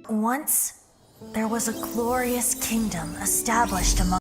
Once, there was a glorious kingdom established among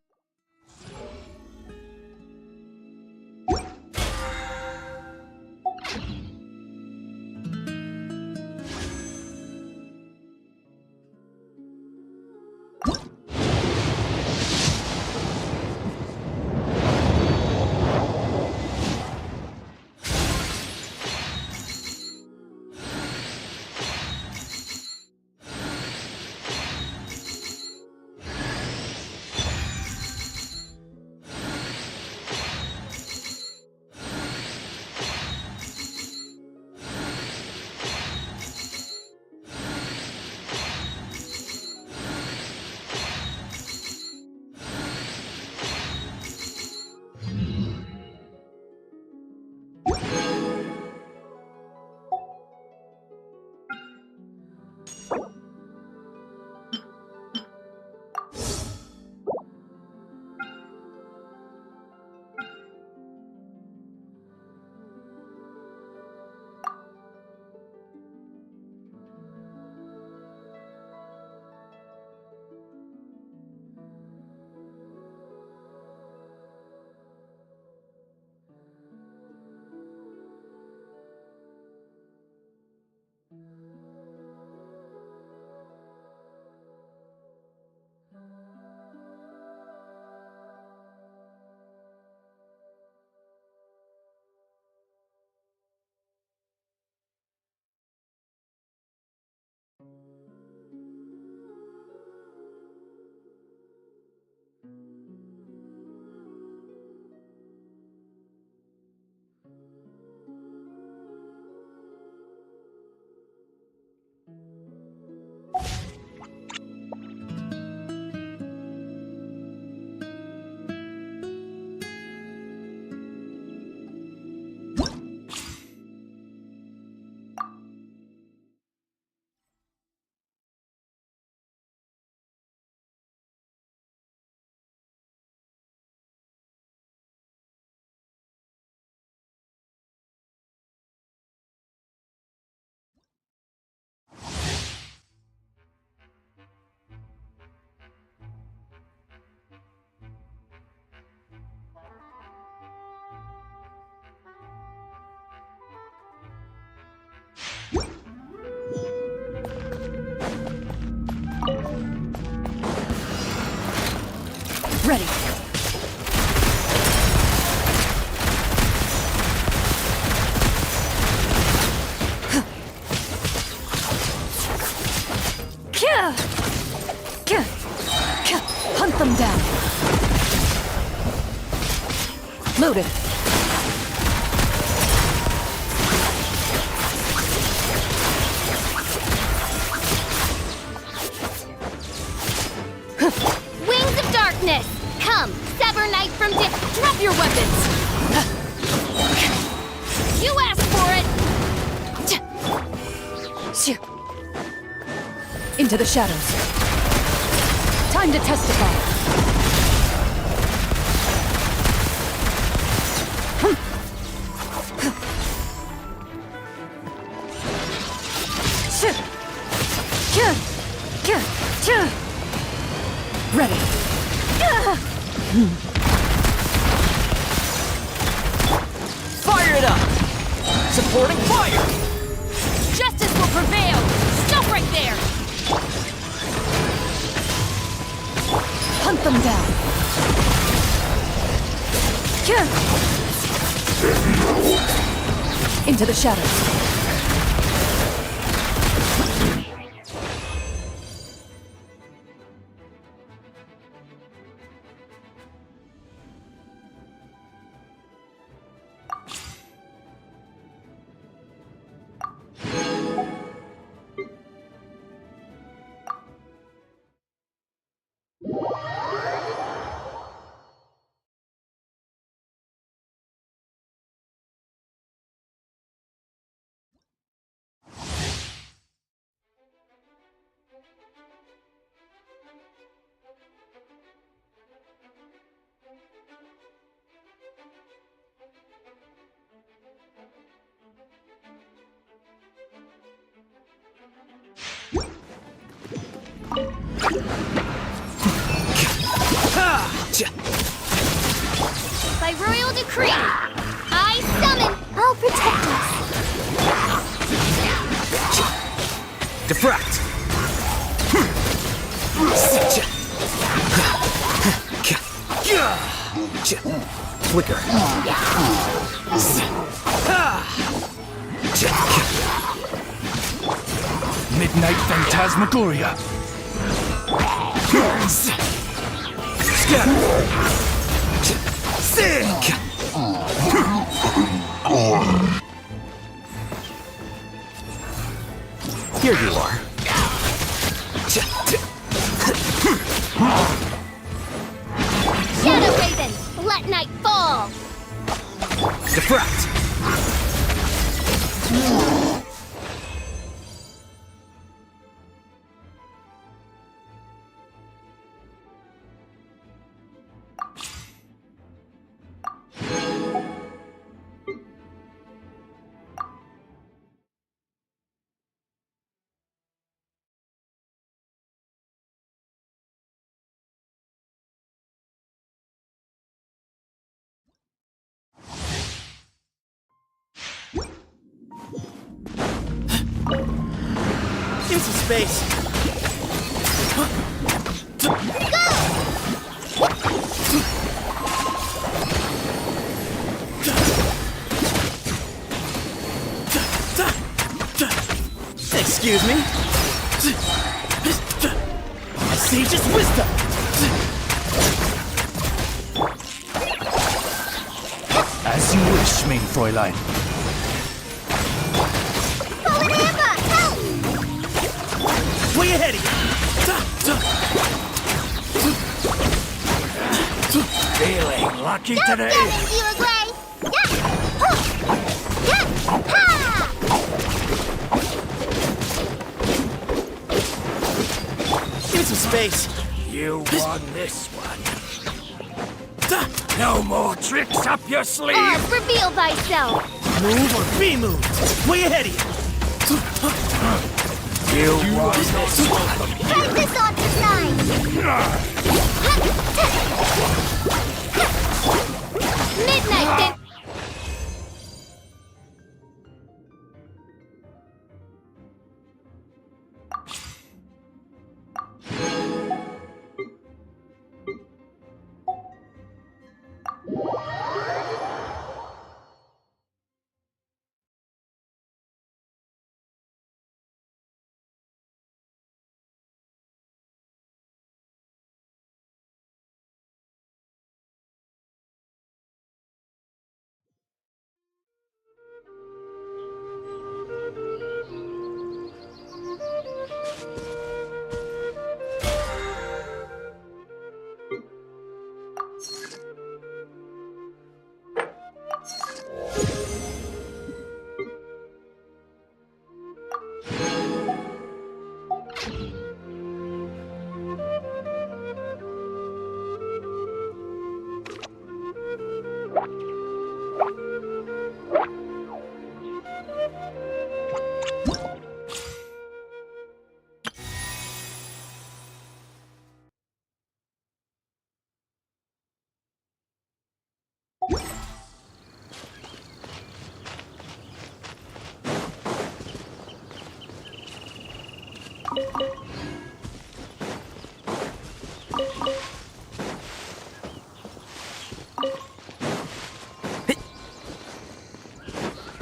Ready. Hunt them down. Loaded. Wings of darkness! Come, sever knife from drop your weapons! You asked for it! Into the shadows. Time to testify. Ready. Fire it up! Supporting fire! Justice will prevail! Stop right there! Hunt them down. Into the shadows. By royal decree, I summon... I'll protect us. Diffract! Flicker. Midnight Phantasmagoria. Scatter. Sink. Here you are. Shadow Raven, let night fall. Diffract. Give some space. Excuse me? A sage's wisdom! As you wish, mein Fräulein. Fallen Amber, help! Way ahead of you! Feeling lucky Don't today? get it, Gila Gray! Yeah! Huh! Yeah! Ha! Give it some space. You won this one. No more tricks up your sleeve. Oz, reveal thyself! Move or be moved. Way ahead of you. You won this one. Fight this on the side! Midnight then!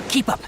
Keep up.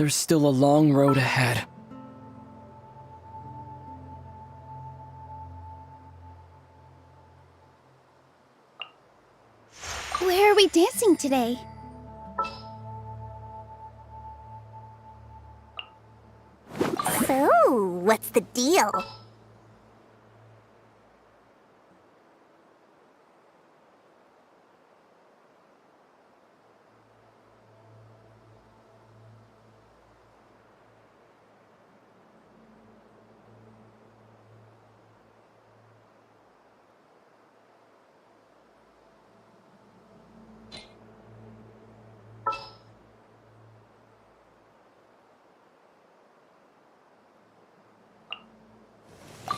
There's still a long road ahead. Where are we dancing today? So, what's the deal?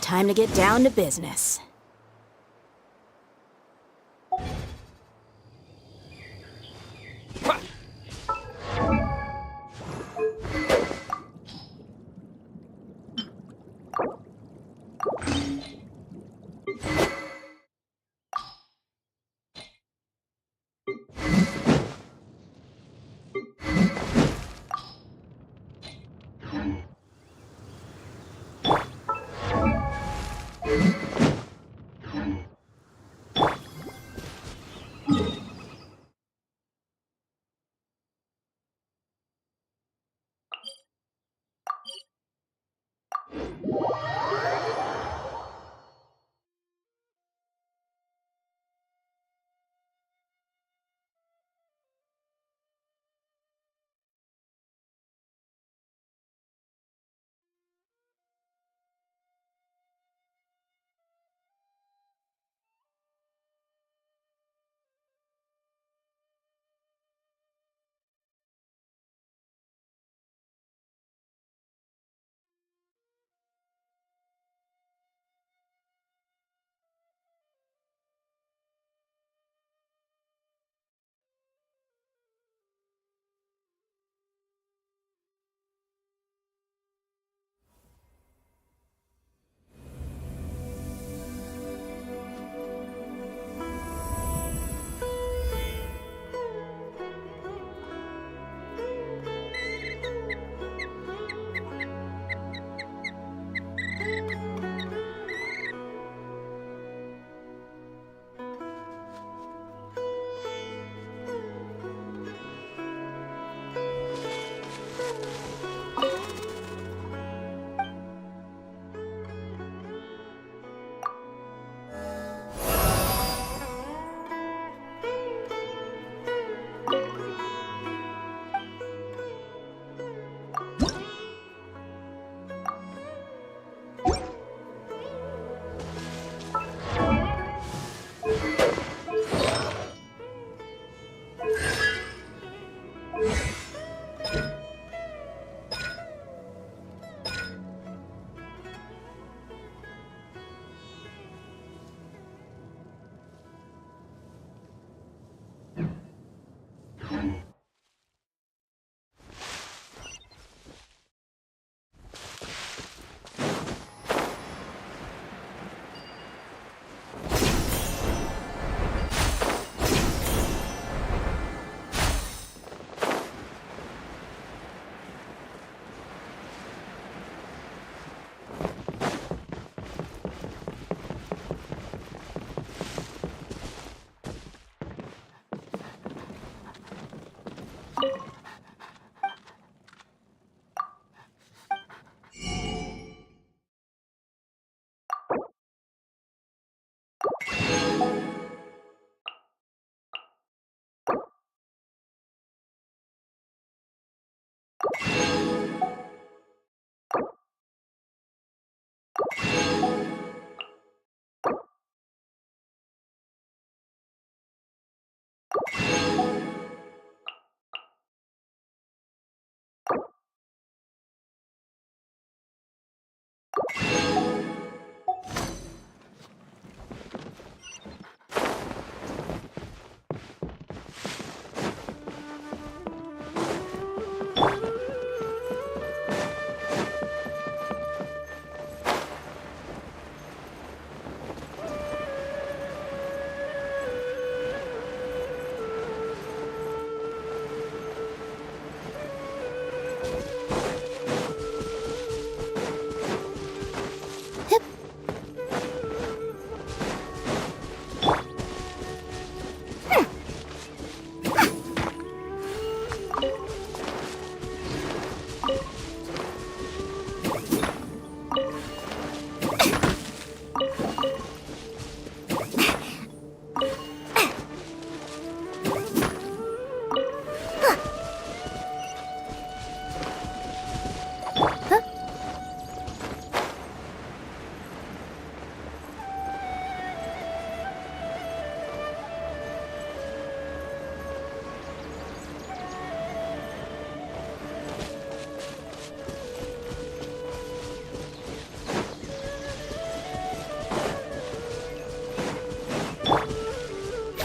Time to get down to business.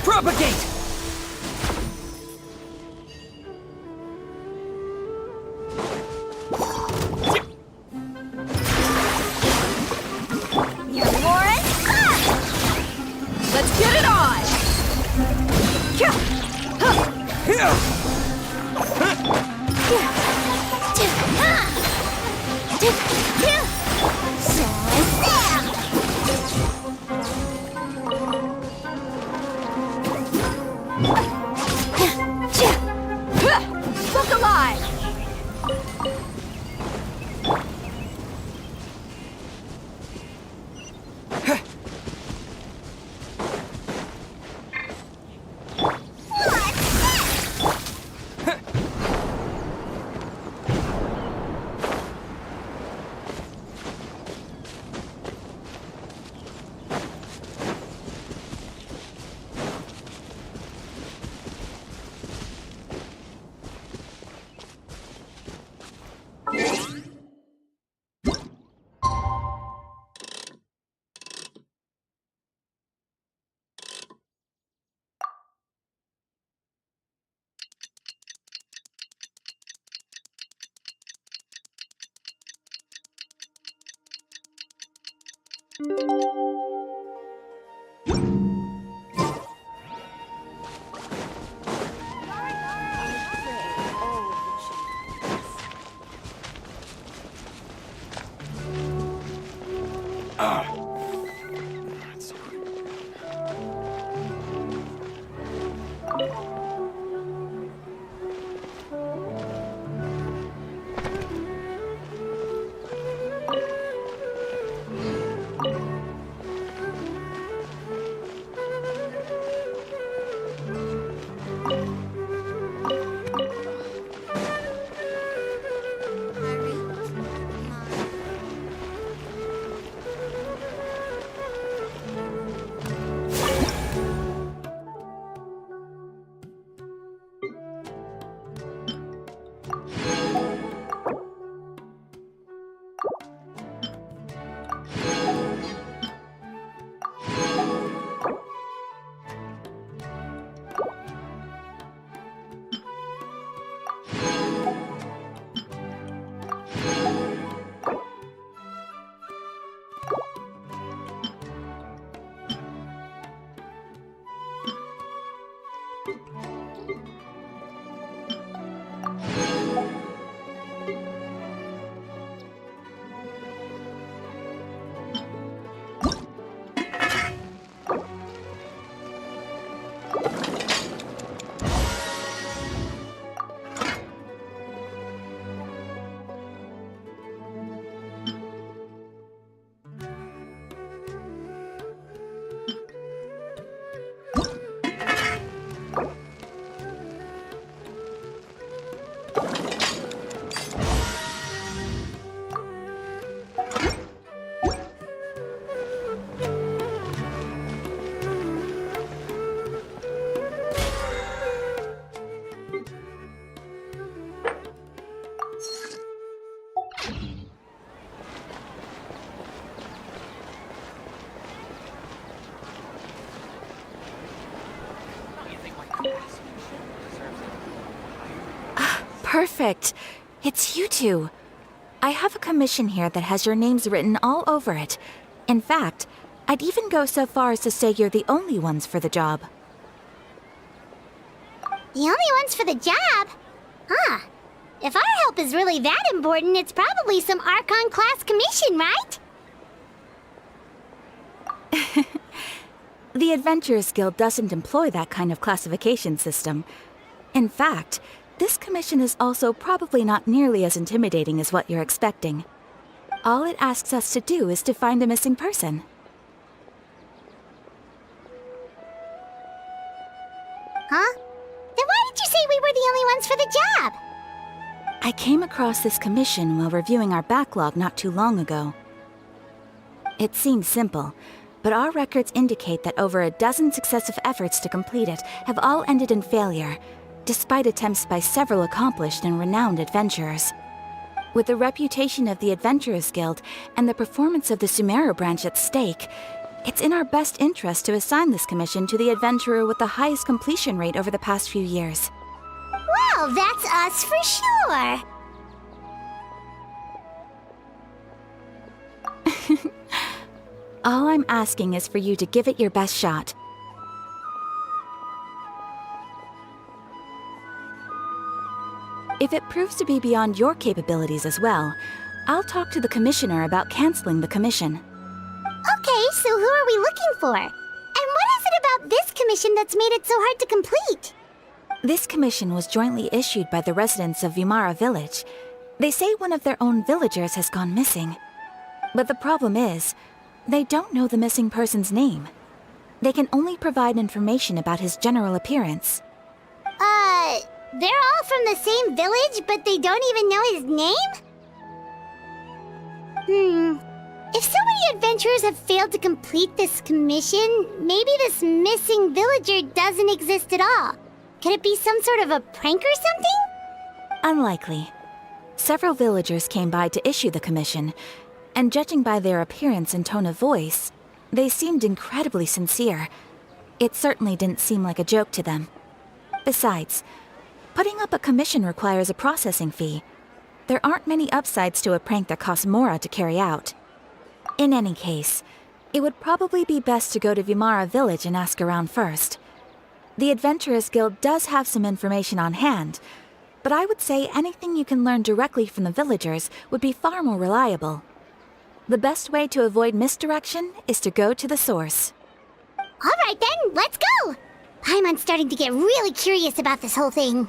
Propagate! Let's get it on! Look alive! Perfect. It's you two. I have a commission here that has your names written all over it. In fact, I'd even go so far as to say you're the only ones for the job. The only ones for the job? Huh. If our help is really that important, it's probably some Archon class commission, right? The Adventurers Guild doesn't employ that kind of classification system. In fact, this commission is also probably not nearly as intimidating as what you're expecting. All it asks us to do is to find a missing person. Huh? Then why did you say we were the only ones for the job? I came across this commission while reviewing our backlog not too long ago. It seems simple, but our records indicate that over a dozen successive efforts to complete it have all ended in failure, despite attempts by several accomplished and renowned adventurers. With the reputation of the Adventurers Guild and the performance of the Sumeru branch at stake, it's in our best interest to assign this commission to the adventurer with the highest completion rate over the past few years. Well, that's us for sure. All I'm asking is for you to give it your best shot. If it proves to be beyond your capabilities as well, I'll talk to the commissioner about canceling the commission. Okay, so who are we looking for? And what is it about this commission that's made it so hard to complete? This commission was jointly issued by the residents of Vimara Village. They say one of their own villagers has gone missing. But the problem is, they don't know the missing person's name. They can only provide information about his general appearance. They're all from the same village, but they don't even know his name? If so many adventurers have failed to complete this commission, maybe this missing villager doesn't exist at all. Could it be some sort of a prank or something? Unlikely. Several villagers came by to issue the commission, and judging by their appearance and tone of voice, they seemed incredibly sincere. It certainly didn't seem like a joke to them. Besides, putting up a commission requires a processing fee. There aren't many upsides to a prank that costs Mora to carry out. In any case, it would probably be best to go to Vimara Village and ask around first. The Adventurers Guild does have some information on hand, but I would say anything you can learn directly from the villagers would be far more reliable. The best way to avoid misdirection is to go to the source. All right then, let's go! Paimon's starting to get really curious about this whole thing.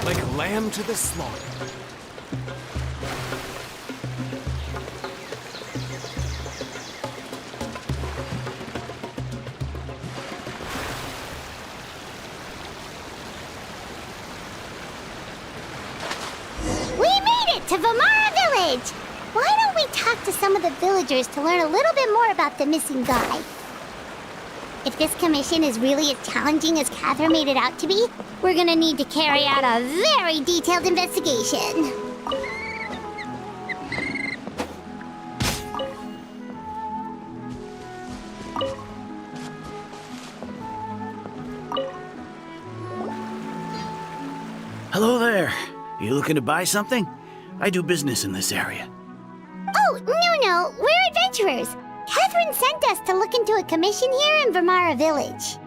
like a lamb to the slaughter. We made it to Vamara Village! Why don't we talk to some of the villagers to learn a little bit more about the missing guy? If this commission is really as challenging as Catherine made it out to be, we're gonna need to carry out a very detailed investigation. Hello there. You looking to buy something? I do business in this area. Oh, no, we're adventurers. Catherine sent us to look into a commission here in Vamara Village.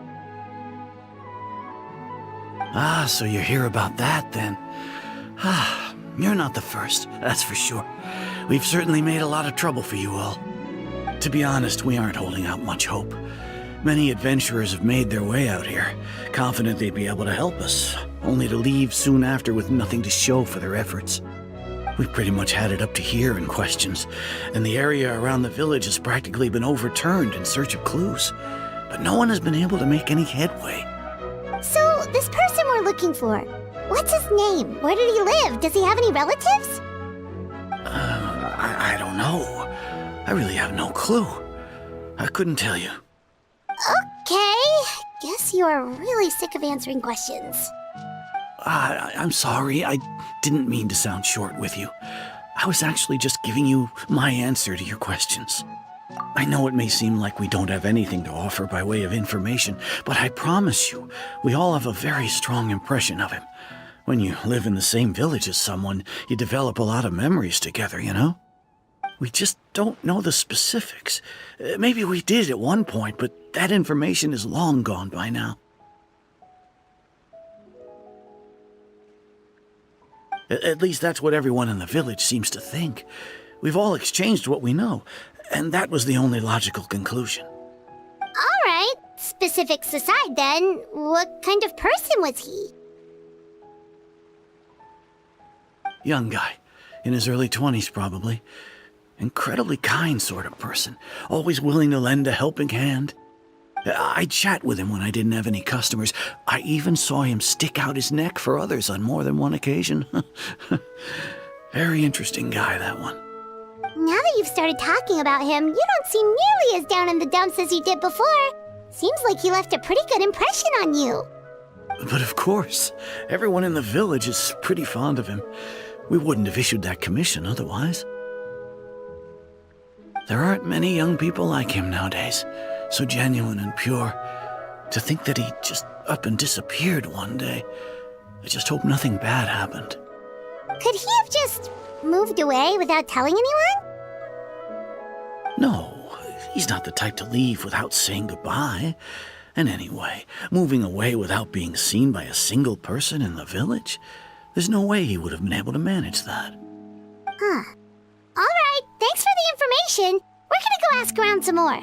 Ah, so you're here about that then. Ah, you're not the first, that's for sure. We've certainly made a lot of trouble for you all. To be honest, we aren't holding out much hope. Many adventurers have made their way out here, confident they'd be able to help us, only to leave soon after with nothing to show for their efforts. We've pretty much had it up to here in questions, and the area around the village has practically been overturned in search of clues. But no one has been able to make any headway. So, this person we're looking for, what's his name? Where did he live? Does he have any relatives? I don't know. I really have no clue. I couldn't tell you. Okay, guess you are really sick of answering questions. I'm sorry, I didn't mean to sound short with you. I was actually just giving you my answer to your questions. I know it may seem like we don't have anything to offer by way of information, but I promise you, we all have a very strong impression of him. When you live in the same village as someone, you develop a lot of memories together, you know? We just don't know the specifics. Maybe we did at one point, but that information is long gone by now. At least that's what everyone in the village seems to think. We've all exchanged what we know, and that was the only logical conclusion. All right, specifics aside then, what kind of person was he? Young guy, in his early 20s probably. Incredibly kind sort of person, always willing to lend a helping hand. I'd chat with him when I didn't have any customers. I even saw him stick out his neck for others on more than one occasion. Very interesting guy, that one. Now that you've started talking about him, you don't seem nearly as down in the dumps as you did before. Seems like he left a pretty good impression on you. But of course, everyone in the village is pretty fond of him. We wouldn't have issued that commission otherwise. There aren't many young people like him nowadays, so genuine and pure. To think that he just up and disappeared one day. I just hope nothing bad happened. Could he have just moved away without telling anyone? No, he's not the type to leave without saying goodbye. And anyway, moving away without being seen by a single person in the village? There's no way he would have been able to manage that. Huh. All right, thanks for the information. We're gonna go ask around some more.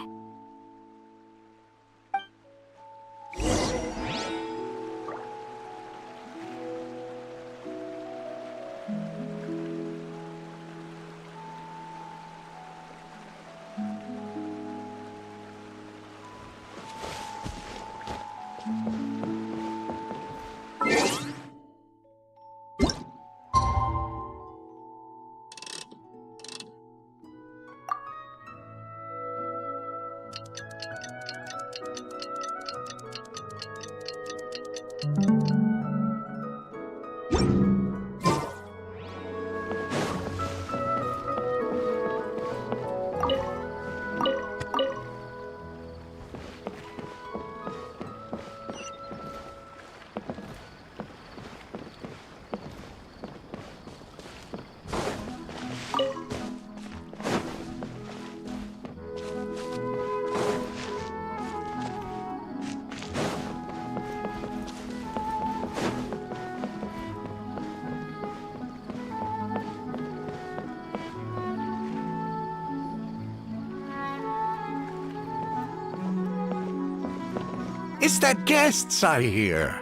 It's the guests I hear.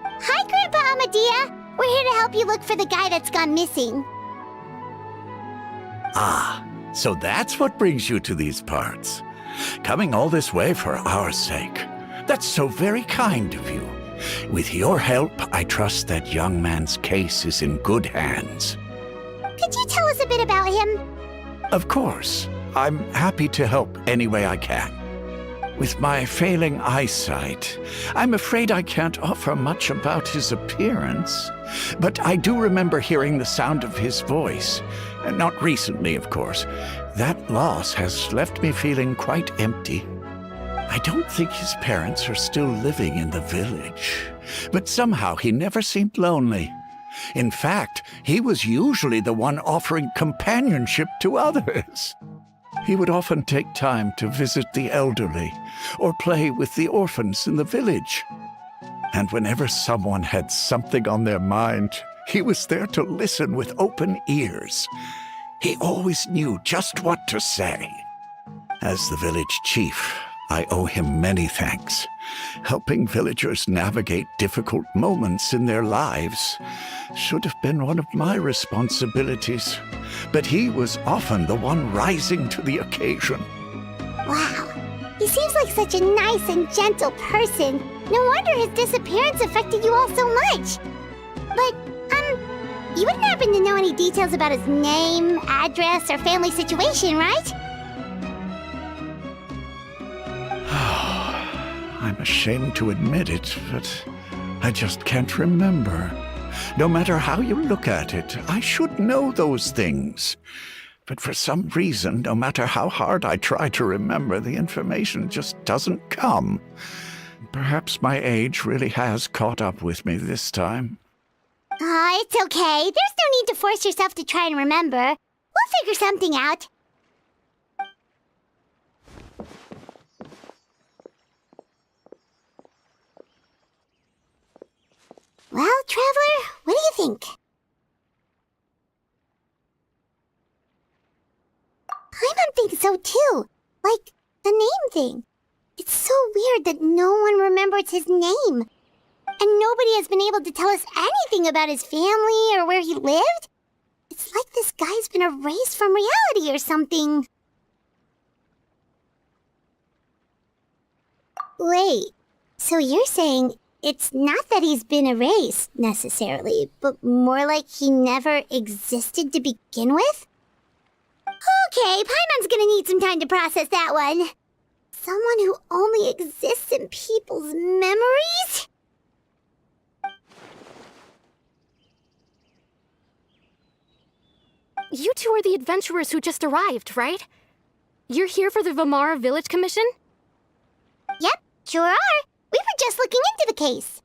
Hi, Grandpa Medea. We're here to help you look for the guy that's gone missing. Ah, so that's what brings you to these parts. Coming all this way for our sake. That's so very kind of you. With your help, I trust that young man's case is in good hands. Could you tell us a bit about him? Of course. I'm happy to help any way I can. With my failing eyesight, I'm afraid I can't offer much about his appearance. But I do remember hearing the sound of his voice. Not recently, of course. That loss has left me feeling quite empty. I don't think his parents are still living in the village. But somehow he never seemed lonely. In fact, he was usually the one offering companionship to others. He would often take time to visit the elderly or play with the orphans in the village. And whenever someone had something on their mind, he was there to listen with open ears. He always knew just what to say. As the village chief, I owe him many thanks. Helping villagers navigate difficult moments in their lives should have been one of my responsibilities. But he was often the one rising to the occasion. Wow. He seems like such a nice and gentle person. No wonder his disappearance affected you all so much. But, you wouldn't happen to know any details about his name, address, or family situation, right? I'm ashamed to admit it, but I just can't remember. No matter how you look at it, I should know those things. But for some reason, no matter how hard I try to remember, the information just doesn't come. Perhaps my age really has caught up with me this time. It's okay. There's no need to force yourself to try and remember. We'll figure something out. Well, Traveler, what do you think? Paimon thinks so too. Like, the name thing. It's so weird that no one remembers his name. And nobody has been able to tell us anything about his family or where he lived. It's like this guy's been erased from reality or something. Wait, so you're saying it's not that he's been erased, necessarily, but more like he never existed to begin with? Okay, Paimon's gonna need some time to process that one. Someone who only exists in people's memories? You two are the adventurers who just arrived, right? You're here for the Vamara Village Commission? Yep, sure are. We were just looking into the case.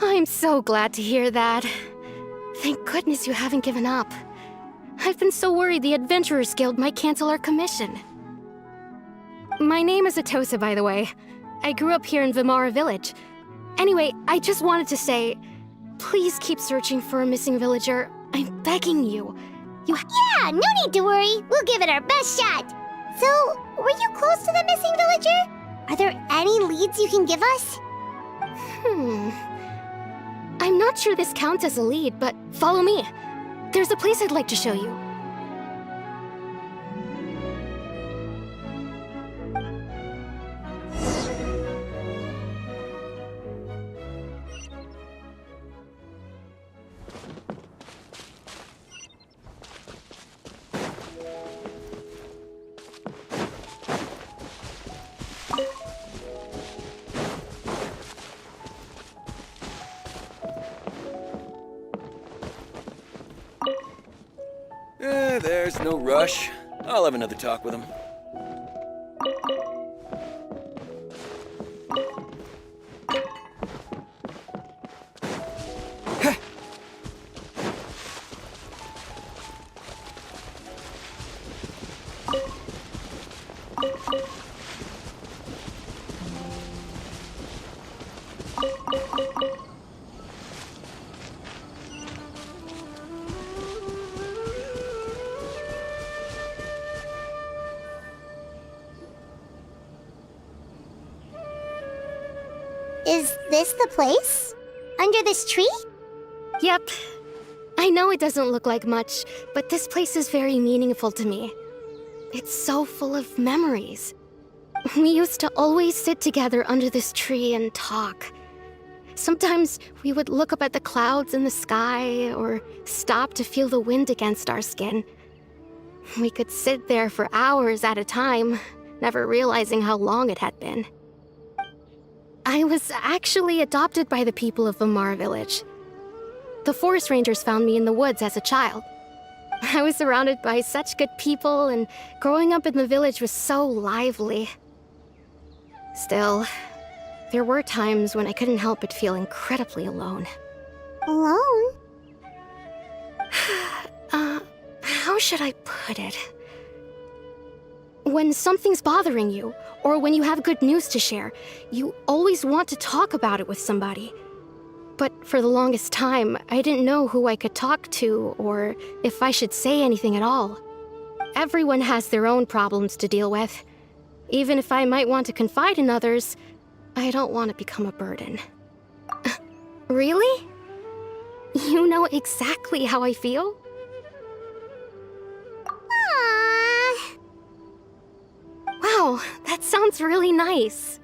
I'm so glad to hear that. Thank goodness you haven't given up. I've been so worried the Adventurers Guild might cancel our commission. My name is Atosa, by the way. I grew up here in Vamara Village. Anyway, I just wanted to say, please keep searching for a missing villager. I'm begging you. Yeah, no need to worry. We'll give it our best shot. So, were you close to the missing villager? Are there any leads you can give us? I'm not sure this counts as a lead, but follow me. There's a place I'd like to show you. There's no rush. I'll have another talk with him. Is this the place? Under this tree? Yep. I know it doesn't look like much, but this place is very meaningful to me. It's so full of memories. We used to always sit together under this tree and talk. Sometimes we would look up at the clouds in the sky or stop to feel the wind against our skin. We could sit there for hours at a time, never realizing how long it had been. I was actually adopted by the people of Vamar village. The forest rangers found me in the woods as a child. I was surrounded by such good people, and growing up in the village was so lively. Still, there were times when I couldn't help but feel incredibly alone. Alone? How should I put it? When something's bothering you, or when you have good news to share, you always want to talk about it with somebody. But for the longest time, I didn't know who I could talk to, or if I should say anything at all. Everyone has their own problems to deal with. Even if I might want to confide in others, I don't want to become a burden. Really? You know exactly how I feel? Aww. Wow, that sounds really nice.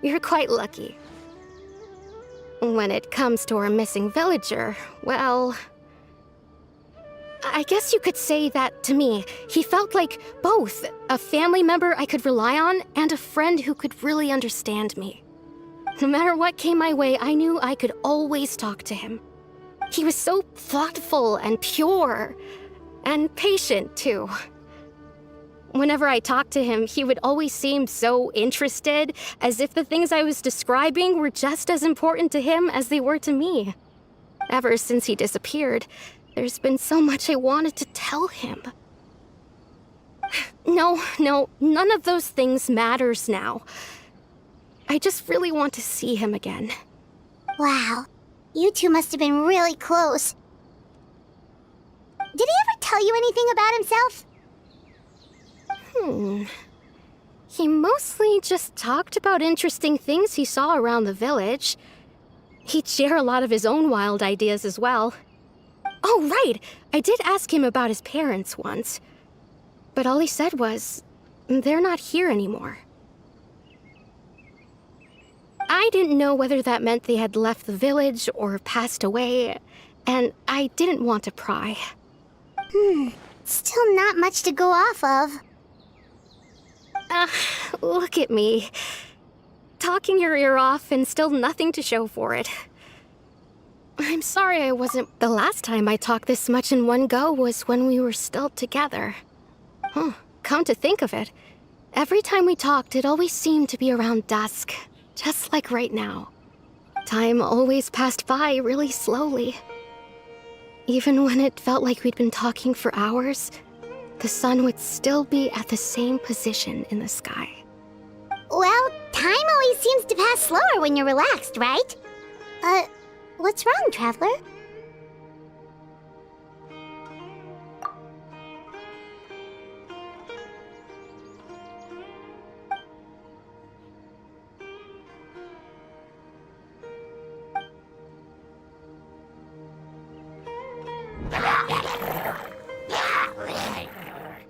You're quite lucky. When it comes to our missing villager, well, I guess you could say that to me. He felt like both a family member I could rely on and a friend who could really understand me. No matter what came my way, I knew I could always talk to him. He was so thoughtful and pure, and patient too. Whenever I talked to him, he would always seem so interested, as if the things I was describing were just as important to him as they were to me. Ever since he disappeared, there's been so much I wanted to tell him. No, none of those things matters now. I just really want to see him again. Wow. You two must have been really close. Did he ever tell you anything about himself? He mostly just talked about interesting things he saw around the village. He'd share a lot of his own wild ideas as well. Oh, right! I did ask him about his parents once. But all he said was, they're not here anymore. I didn't know whether that meant they had left the village or passed away, and I didn't want to pry. Still not much to go off of. Look at me. Talking your ear off and still nothing to show for it. I'm sorry I wasn't... The last time I talked this much in one go was when we were still together. Come to think of it, every time we talked, it always seemed to be around dusk, just like right now. Time always passed by really slowly. Even when it felt like we'd been talking for hours, the sun would still be at the same position in the sky. Well, time always seems to pass slower when you're relaxed, right? What's wrong, Traveler?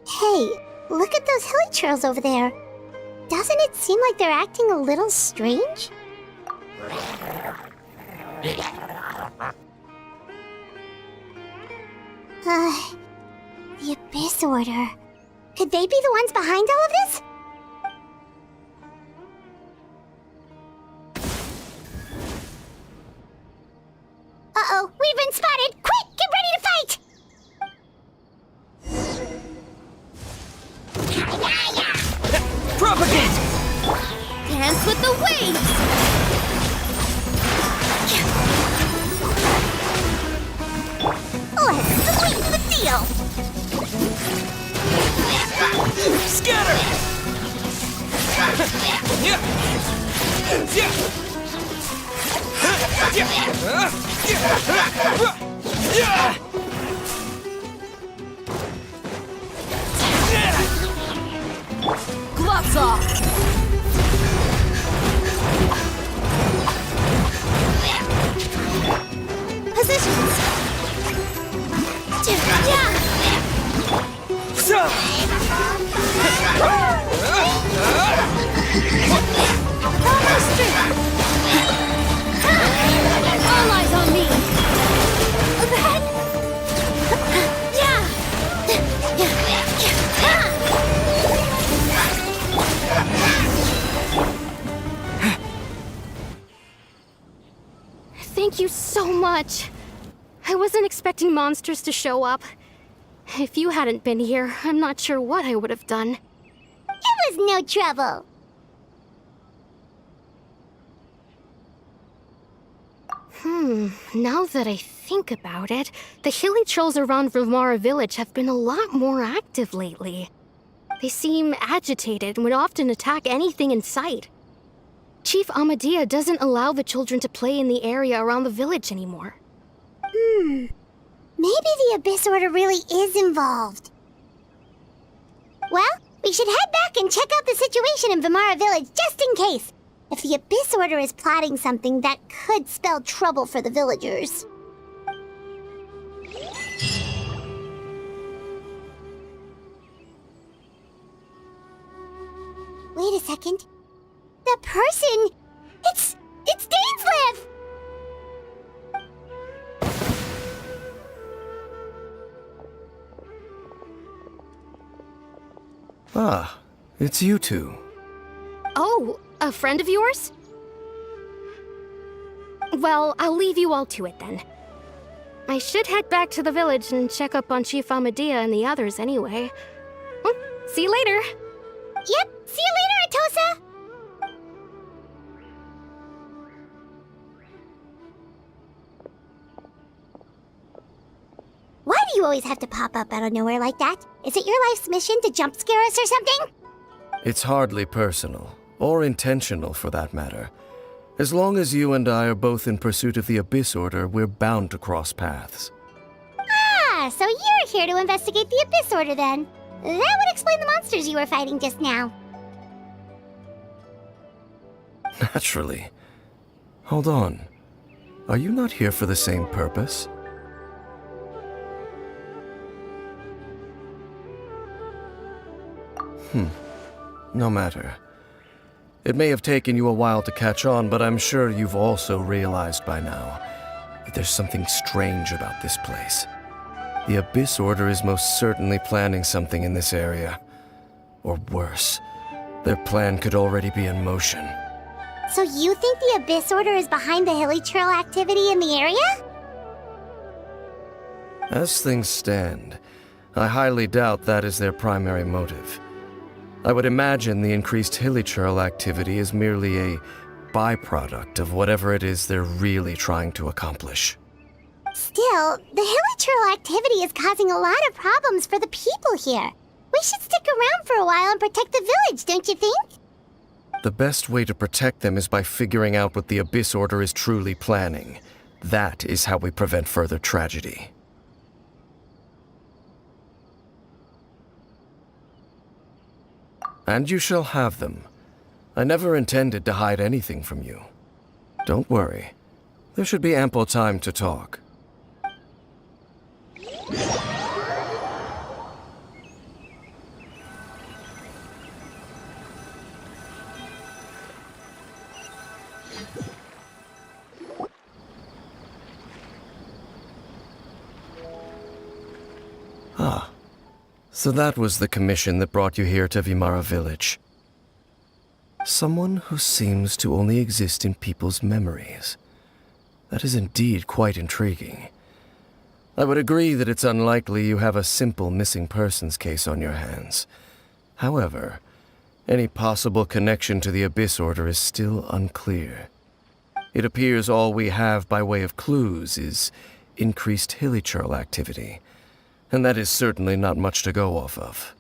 Hey, look at those hilly trails over there. Doesn't it seem like they're acting a little strange? The Abyss Order. Could they be the ones behind all of this? Uh-oh, we've been spotted! Quick, get ready to fight! Propagate! Dance with the waves! Let's sweeten the deal! Scatter! Gloves off! Thank you so much. I wasn't expecting monsters to show up. If you hadn't been here, I'm not sure what I would have done. It was no trouble. Now that I think about it, the hilly trolls around Vimara village have been a lot more active lately. They seem agitated and would often attack anything in sight. Chief Amadea doesn't allow the children to play in the area around the village anymore. Maybe the Abyss Order really is involved. Well, we should head back and check out the situation in Vimara village just in case. If the Abyss Order is plotting something, that could spell trouble for the villagers. Wait a second. That person... It's Dainsleif! Ah, it's you two. Oh, a friend of yours? Well, I'll leave you all to it then. I should head back to the village and check up on Chief Amadea and the others anyway. Well, see you later. Yep, see you later, Atosa! Why do you always have to pop up out of nowhere like that? Is it your life's mission to jump scare us or something? It's hardly personal, or intentional for that matter. As long as you and I are both in pursuit of the Abyss Order, we're bound to cross paths. Ah, so you're here to investigate the Abyss Order then. That would explain the monsters you were fighting just now. Naturally. Hold on. Are you not here for the same purpose? No matter. It may have taken you a while to catch on, but I'm sure you've also realized by now that there's something strange about this place. The Abyss Order is most certainly planning something in this area. Or worse, their plan could already be in motion. So you think the Abyss Order is behind the hilly trail activity in the area? As things stand, I highly doubt that is their primary motive. I would imagine the increased hilly trail activity is merely a byproduct of whatever it is they're really trying to accomplish. Still, the hilly trail activity is causing a lot of problems for the people here. We should stick around for a while and protect the village, don't you think? The best way to protect them is by figuring out what the Abyss Order is truly planning. That is how we prevent further tragedy. And you shall have them. I never intended to hide anything from you. Don't worry. There should be ample time to talk. Ah. So that was the commission that brought you here to Vimara village. Someone who seems to only exist in people's memories. That is indeed quite intriguing. I would agree that it's unlikely you have a simple missing persons case on your hands. However, any possible connection to the Abyss Order is still unclear. It appears all we have by way of clues is increased hilly trail activity. And that is certainly not much to go off of.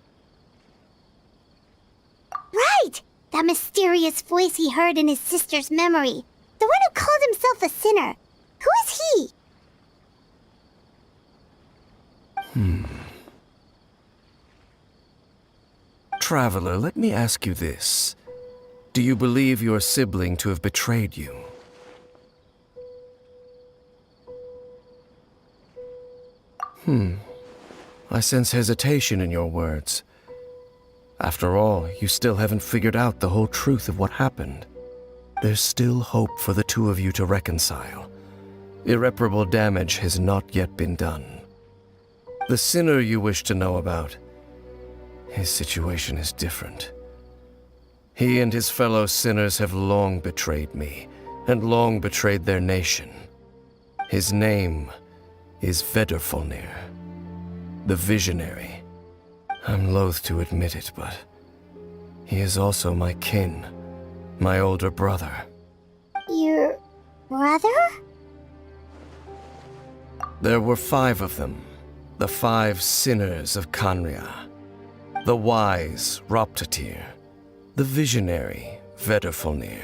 Right! That mysterious voice he heard in his sister's memory. The one who called himself a sinner. Who is he? Traveler, let me ask you this. Do you believe your sibling to have betrayed you? I sense hesitation in your words. After all, you still haven't figured out the whole truth of what happened. There's still hope for the two of you to reconcile. Irreparable damage has not yet been done. The sinner you wish to know about, his situation is different. He and his fellow sinners have long betrayed me, and long betrayed their nation. His name is Vedrfolnir, the Visionary. I'm loath to admit it, but he is also my kin, my older brother. Your brother? There were 5 of them, the 5 sinners of Khaenri'ah. The wise Roptatyr, the visionary Vedrfolnir,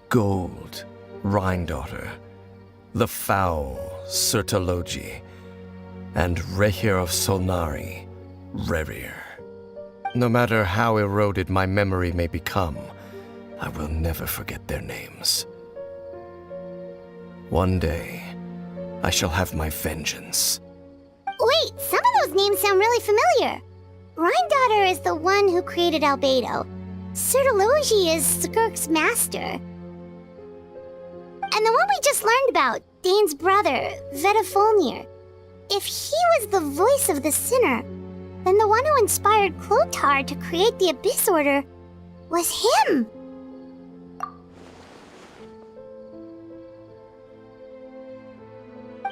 Gold Rhindaughter, the foul Sertologi, and Rehir of Solnari, Rerir. No matter how eroded my memory may become, I will never forget their names. One day, I shall have my vengeance. Wait, some of those names sound really familiar. Rhindaughter is the one who created Albedo. Sertologi is Skirk's master. And the one we just learned about, Dane's brother, Vedrfolnir. If he was the voice of the sinner, then the one who inspired Clothar to create the Abyss Order was him.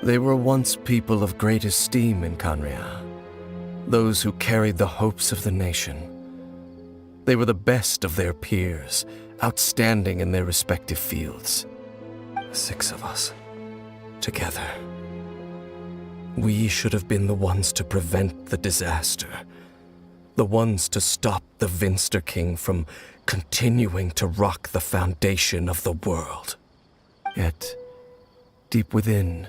They were once people of great esteem in Khaenri'ah, those who carried the hopes of the nation. They were the best of their peers, outstanding in their respective fields. 6 of us, together. We should have been the ones to prevent the disaster, the ones to stop the Vinster King from continuing to rock the foundation of the world. Yet, deep within,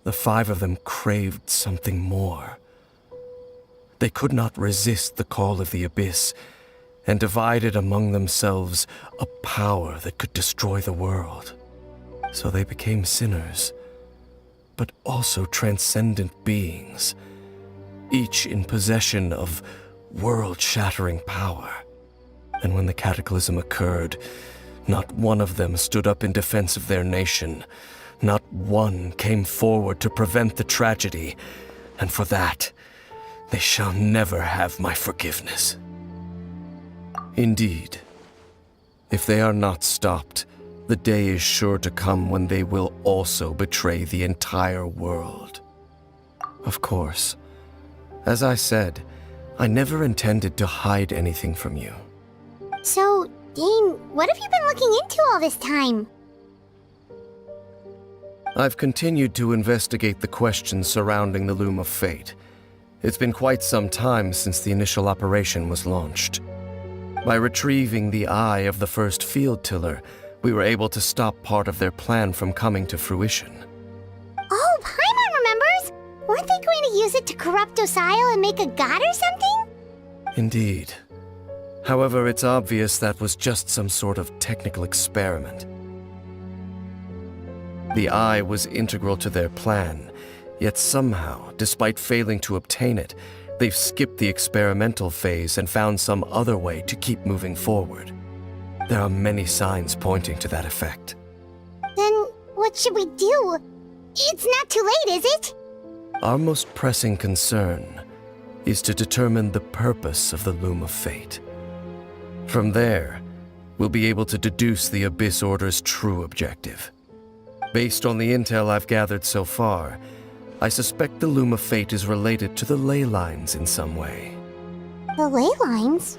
the 5 of them craved something more. They could not resist the call of the Abyss, and divided among themselves a power that could destroy the world. So they became sinners, but also transcendent beings, each in possession of world-shattering power. And when the cataclysm occurred, not one of them stood up in defense of their nation. Not one came forward to prevent the tragedy, and for that, they shall never have my forgiveness. Indeed, if they are not stopped, the day is sure to come when they will also betray the entire world. Of course, as I said, I never intended to hide anything from you. So, Dane, what have you been looking into all this time? I've continued to investigate the questions surrounding the Loom of Fate. It's been quite some time since the initial operation was launched. By retrieving the eye of the first field tiller, we were able to stop part of their plan from coming to fruition. Oh, Paimon remembers! Weren't they going to use it to corrupt Osile and make a god or something? Indeed. However, it's obvious that was just some sort of technical experiment. The eye was integral to their plan, yet somehow, despite failing to obtain it, they've skipped the experimental phase and found some other way to keep moving forward. There are many signs pointing to that effect. Then, what should we do? It's not too late, is it? Our most pressing concern is to determine the purpose of the Loom of Fate. From there, we'll be able to deduce the Abyss Order's true objective. Based on the intel I've gathered so far, I suspect the Loom of Fate is related to the ley lines in some way. The ley lines?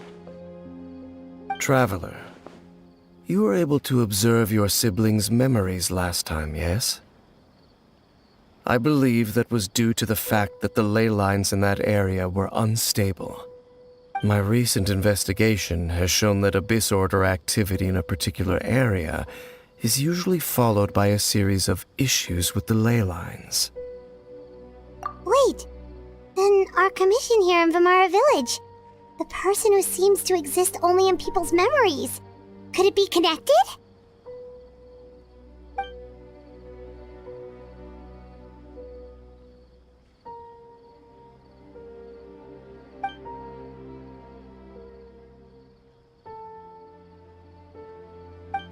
Traveler, you were able to observe your siblings' memories last time, yes? I believe that was due to the fact that the ley lines in that area were unstable. My recent investigation has shown that Abyss Order activity in a particular area is usually followed by a series of issues with the ley lines. Wait, then our commission here in Vimara Village, the person who seems to exist only in people's memories, could it be connected?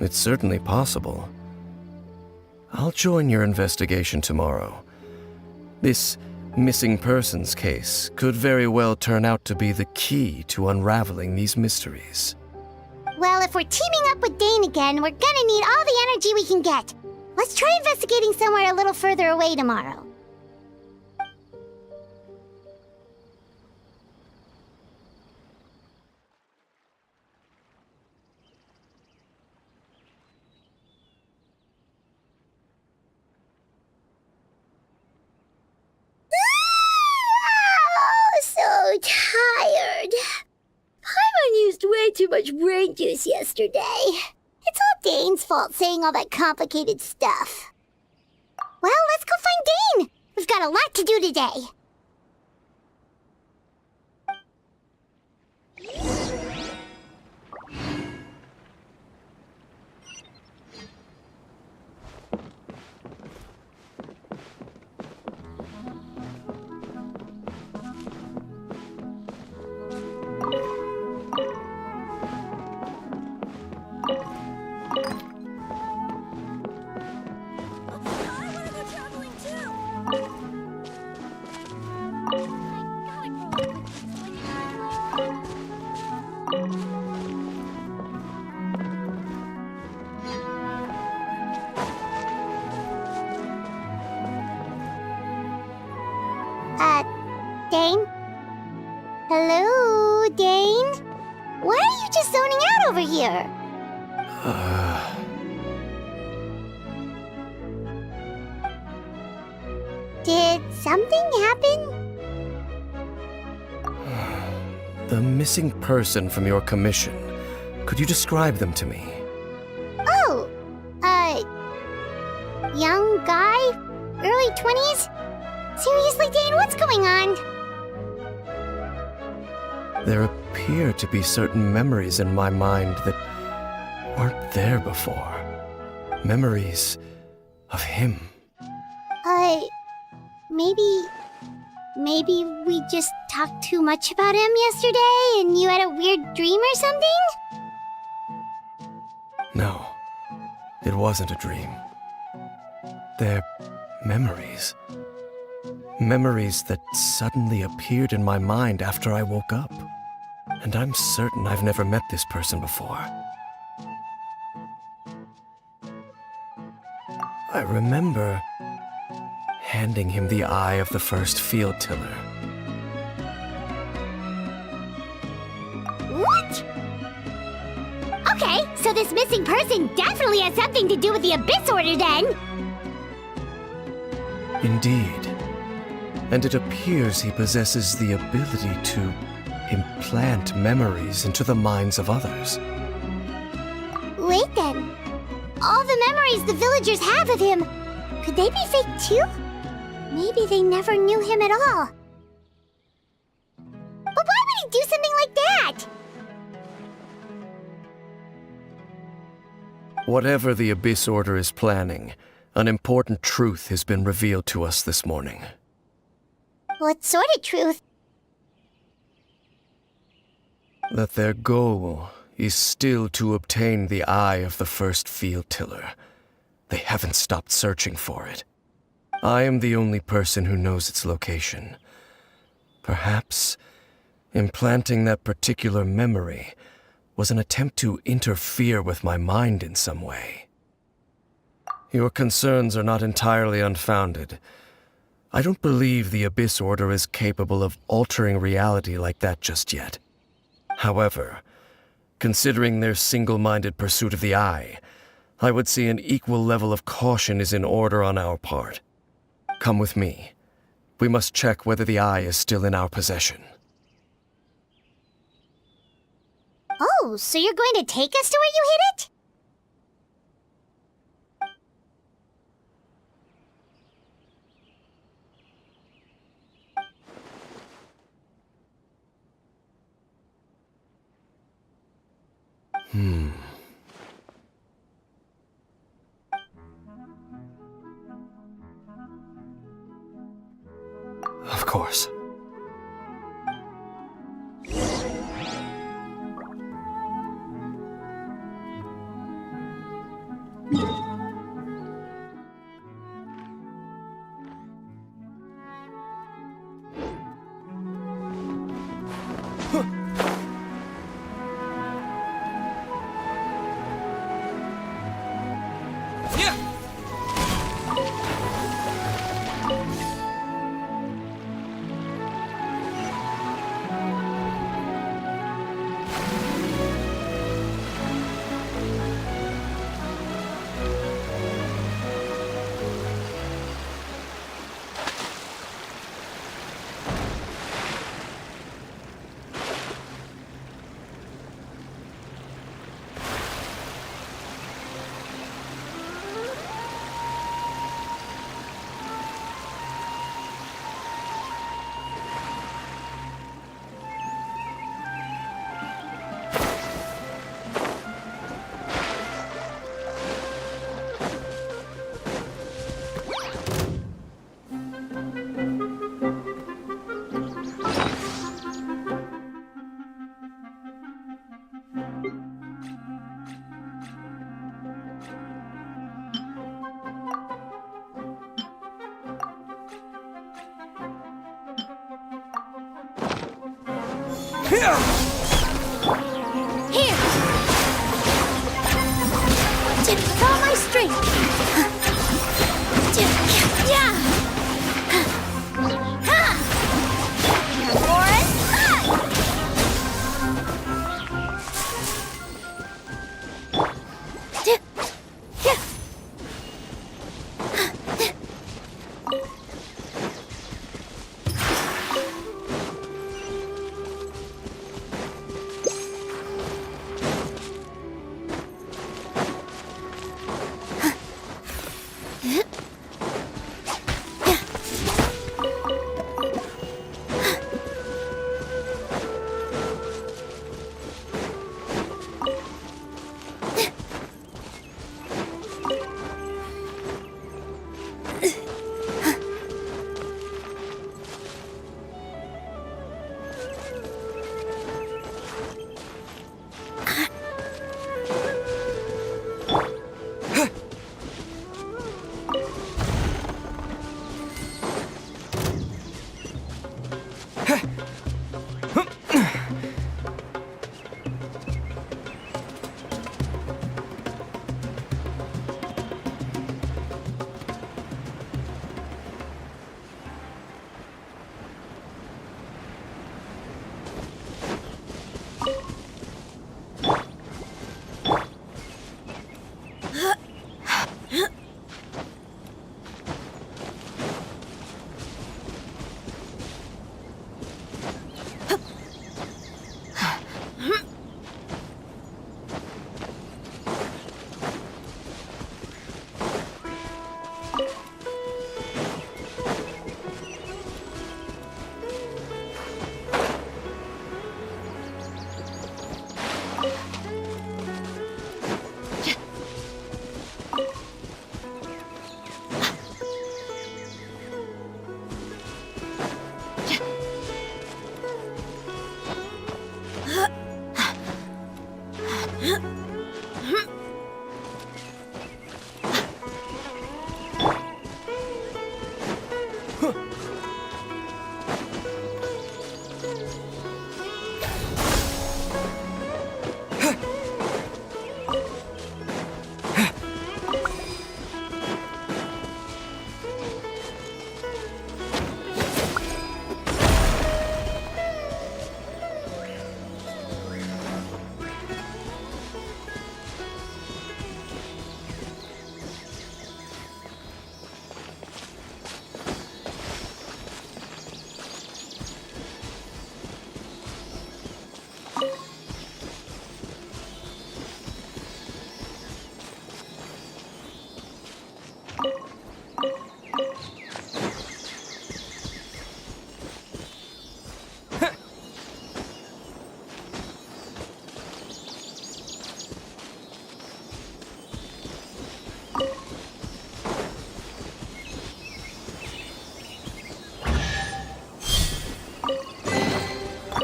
It's certainly possible. I'll join your investigation tomorrow. This missing persons case could very well turn out to be the key to unraveling these mysteries. Well, if we're teaming up with Dane again, we're gonna need all the energy we can get. Let's try investigating somewhere a little further away tomorrow. So tired. Paimon used way too much brain juice yesterday. It's all Dane's fault saying all that complicated stuff. Well, let's go find Dane. We've got a lot to do today. Dane? Hello, Dane? Why are you just zoning out over here? Did something happen? The missing person from your commission. Could you describe them to me? Oh, young guy? Early 20s? Seriously, Dane, what's going on? There appear to be certain memories in my mind that weren't there before. Memories of him. Maybe we just talked too much about him yesterday and you had a weird dream or something? No, it wasn't a dream. They're memories. Memories that suddenly appeared in my mind after I woke up. And I'm certain I've never met this person before. I remember handing him the eye of the first field tiller. What? Okay, so this missing person definitely has something to do with the Abyss Order then! Indeed. And it appears he possesses the ability to implant memories into the minds of others. Wait then. All the memories the villagers have of him, could they be fake too? Maybe they never knew him at all. But why would he do something like that? Whatever the Abyss Order is planning, an important truth has been revealed to us this morning. What sort of truth? That their goal is still to obtain the eye of the first field tiller. They haven't stopped searching for it. I am the only person who knows its location. Perhaps implanting that particular memory was an attempt to interfere with my mind in some way. Your concerns are not entirely unfounded. I don't believe the Abyss Order is capable of altering reality like that just yet. However, considering their single-minded pursuit of the eye, I would say an equal level of caution is in order on our part. Come with me. We must check whether the eye is still in our possession. Oh, so you're going to take us to where you hid it? Of course. Here! With all my strength! Yeah! Warren,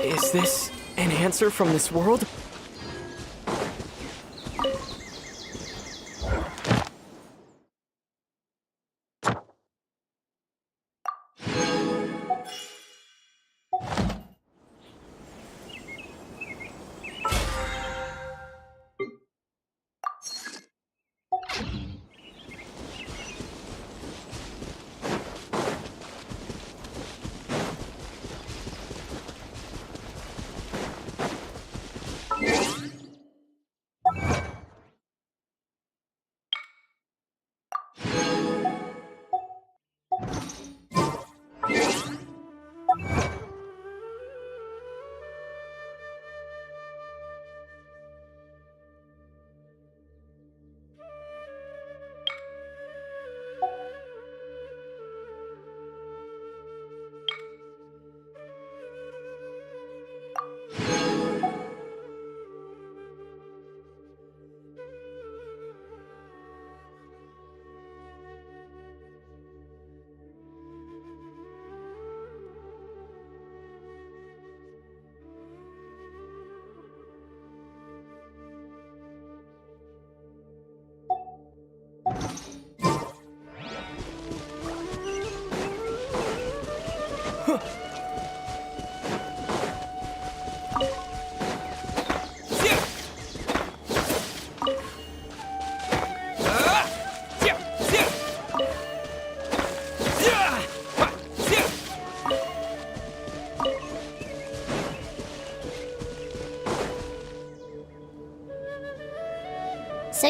Is this an answer from this world?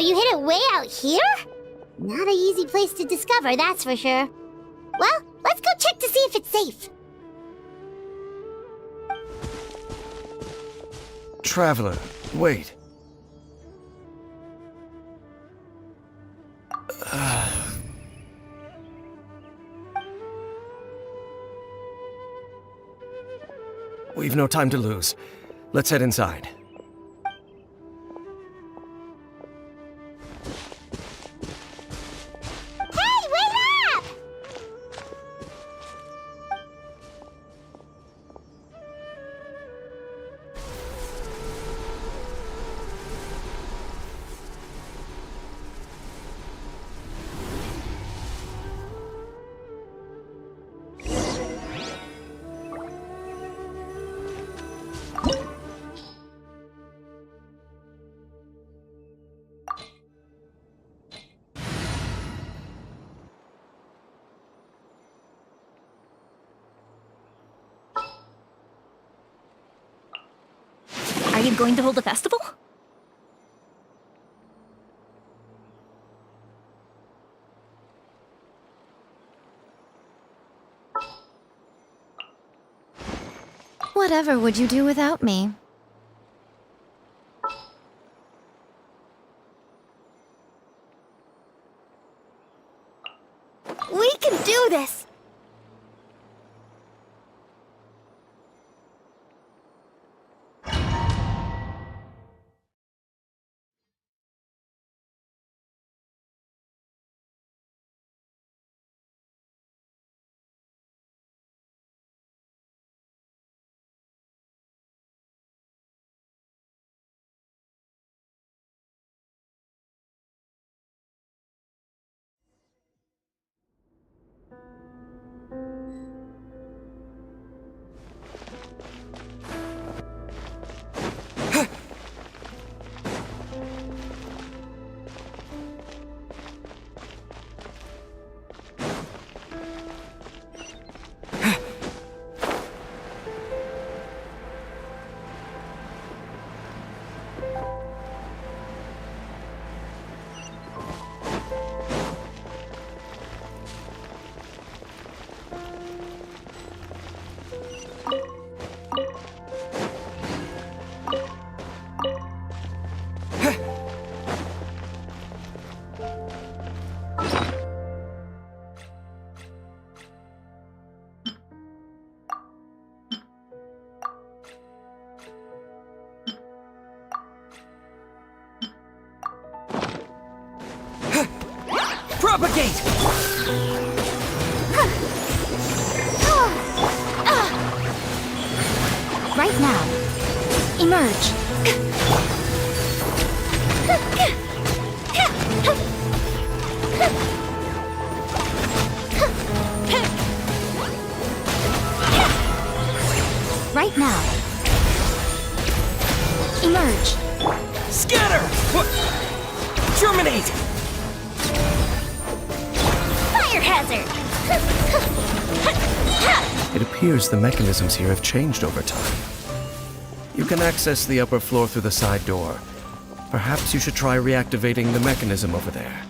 you hid it way out here? Not an easy place to discover, that's for sure. Well, let's go check to see if it's safe. Traveler, wait. We've no time to lose. Let's head inside. Hey, wait up! Are you going to hold a festival? Whatever would you do without me? We can do this! Propagate! Right now. Emerge. Right now. Emerge. Scatter! Terminate! Fire hazard! It appears the mechanisms here have changed over time. You can access the upper floor through the side door. Perhaps you should try reactivating the mechanism over there.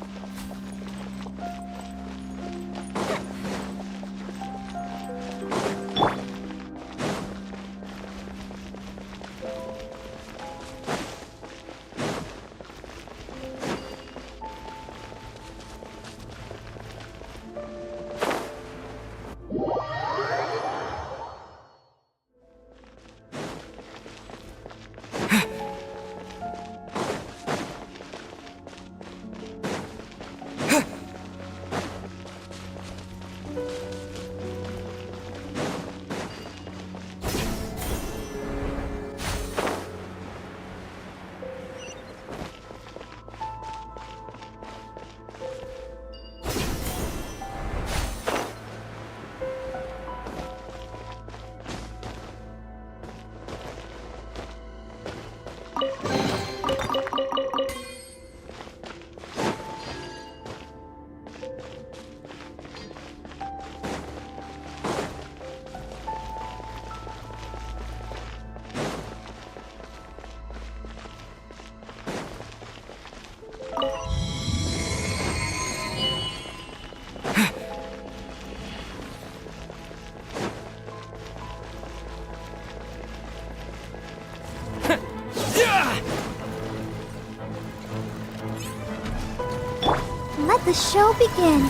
Let the show begin.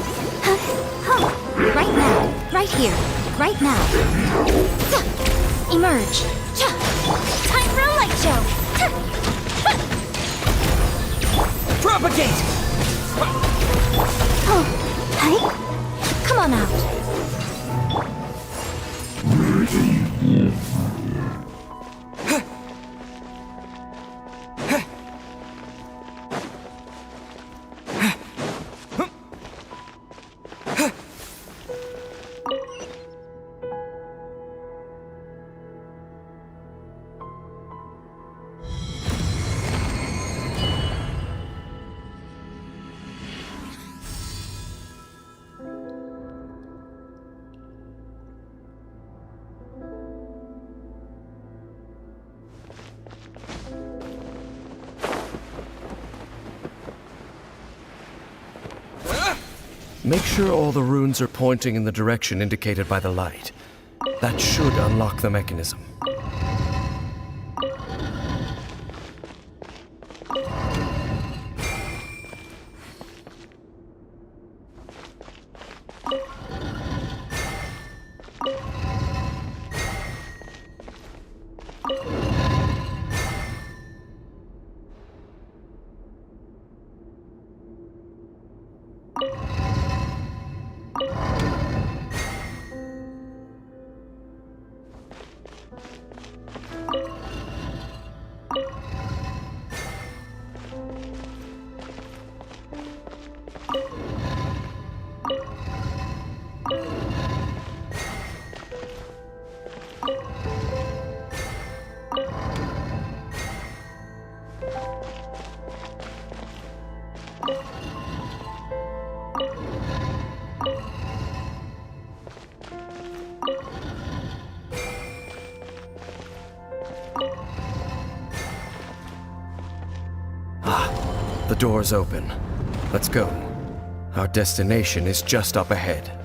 Right now. Right here. Right now. Emerge. Time for a light show! Propagate! Oh, hi. Come on out. Make sure all the runes are pointing in the direction indicated by the light. That should unlock the mechanism. The door's open. Let's go. Our destination is just up ahead.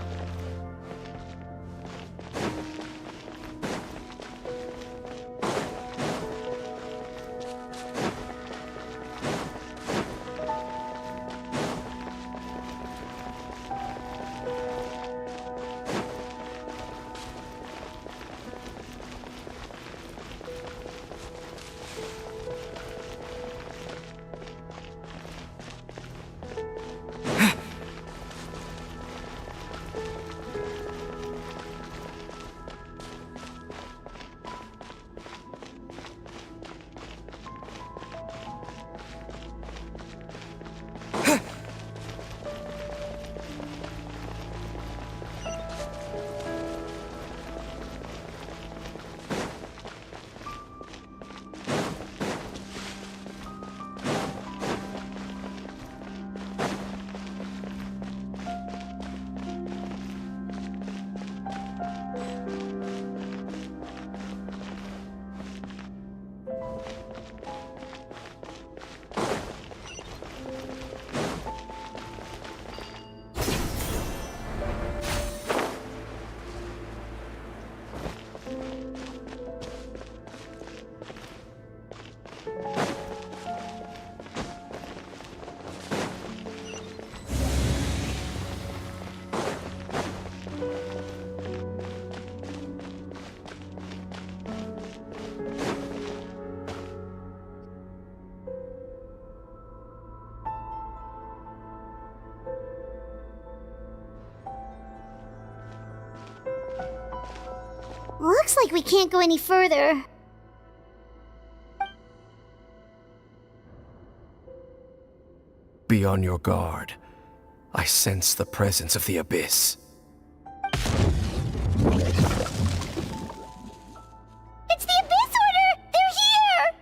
Looks like we can't go any further. Be on your guard. I sense the presence of the abyss. It's the Abyss Order! They're here!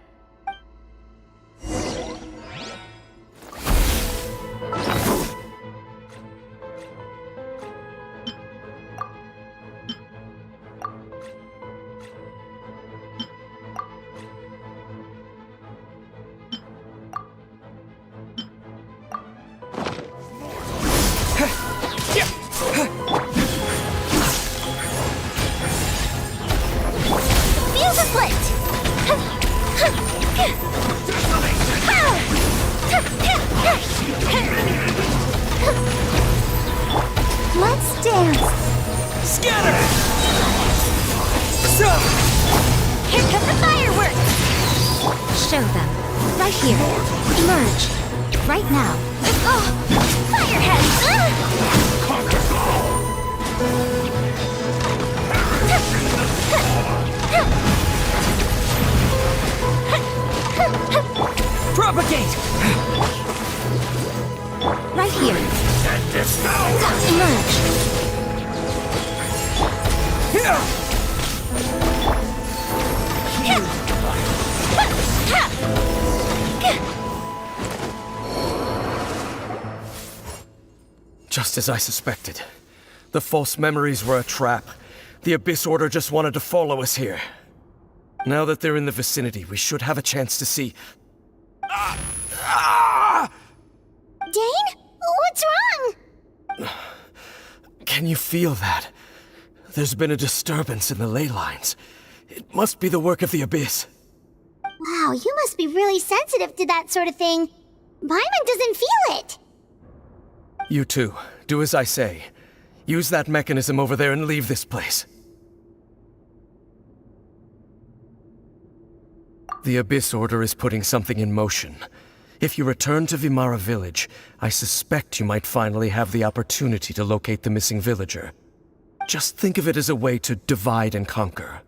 show them. Right here. Emerge. Right now. Oh! Firehead! Propagate! Right here. End this now! Emerge. Just as I suspected. The false memories were a trap. The Abyss Order just wanted to follow us here. Now that they're in the vicinity, we should have a chance to see... Dane? What's wrong? Can you feel that? There's been a disturbance in the ley lines. It must be the work of the Abyss. Wow, you must be really sensitive to that sort of thing. Paimon doesn't feel it. You too. Do as I say. Use that mechanism over there and leave this place. The Abyss Order is putting something in motion. If you return to Vimara Village, I suspect you might finally have the opportunity to locate the missing villager. Just think of it as a way to divide and conquer.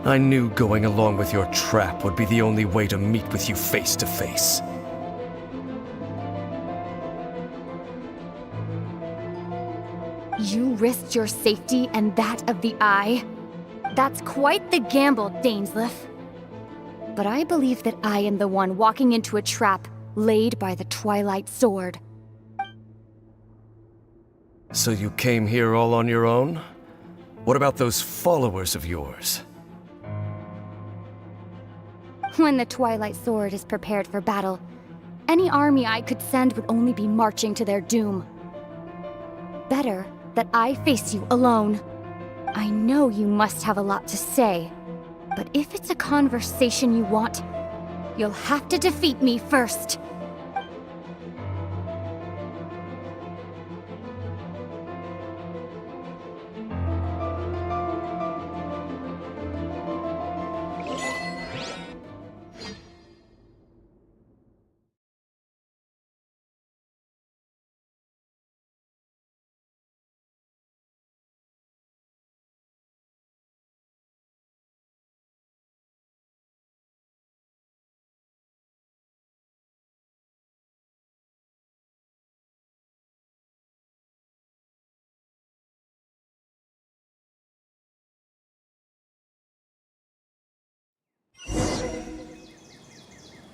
I knew going along with your trap would be the only way to meet with you face to face. You risked your safety and that of the Eye? That's quite the gamble, Dainsleif. But I believe that I am the one walking into a trap laid by the Twilight Sword. So you came here all on your own? What about those followers of yours? When the Twilight Sword is prepared for battle, any army I could send would only be marching to their doom. Better that I face you alone. I know you must have a lot to say, but if it's a conversation you want, you'll have to defeat me first.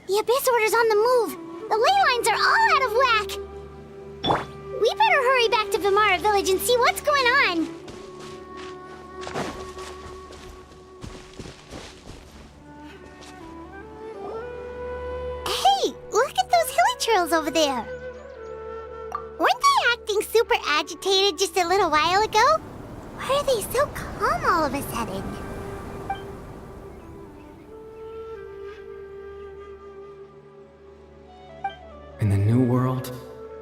The Abyss Order's on the move. The ley lines are all out of whack. We better hurry back to Vimara Village and see what's going on. Hey, look at those hilly trails over there. Weren't they acting super agitated just a little while ago? Why are they so calm all of a sudden? In the New World,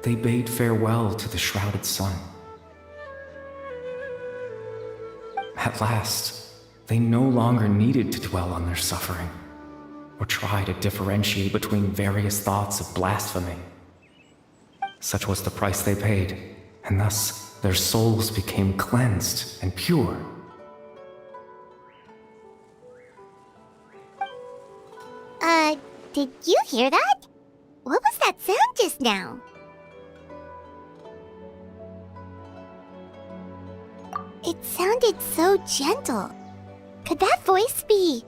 they bade farewell to the shrouded sun. At last, they no longer needed to dwell on their suffering, or try to differentiate between various thoughts of blasphemy. Such was the price they paid, and thus their souls became cleansed and pure. Did you hear that? What was that sound just now? It sounded so gentle. Could that voice be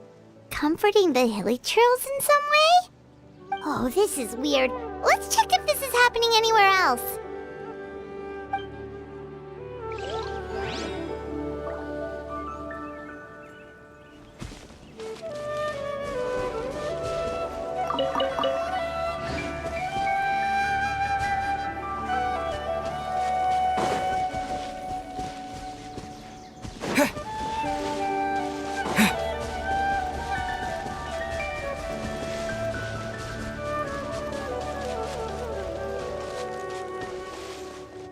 comforting the hilichurls in some way? Oh, this is weird. Let's check if this is happening anywhere else.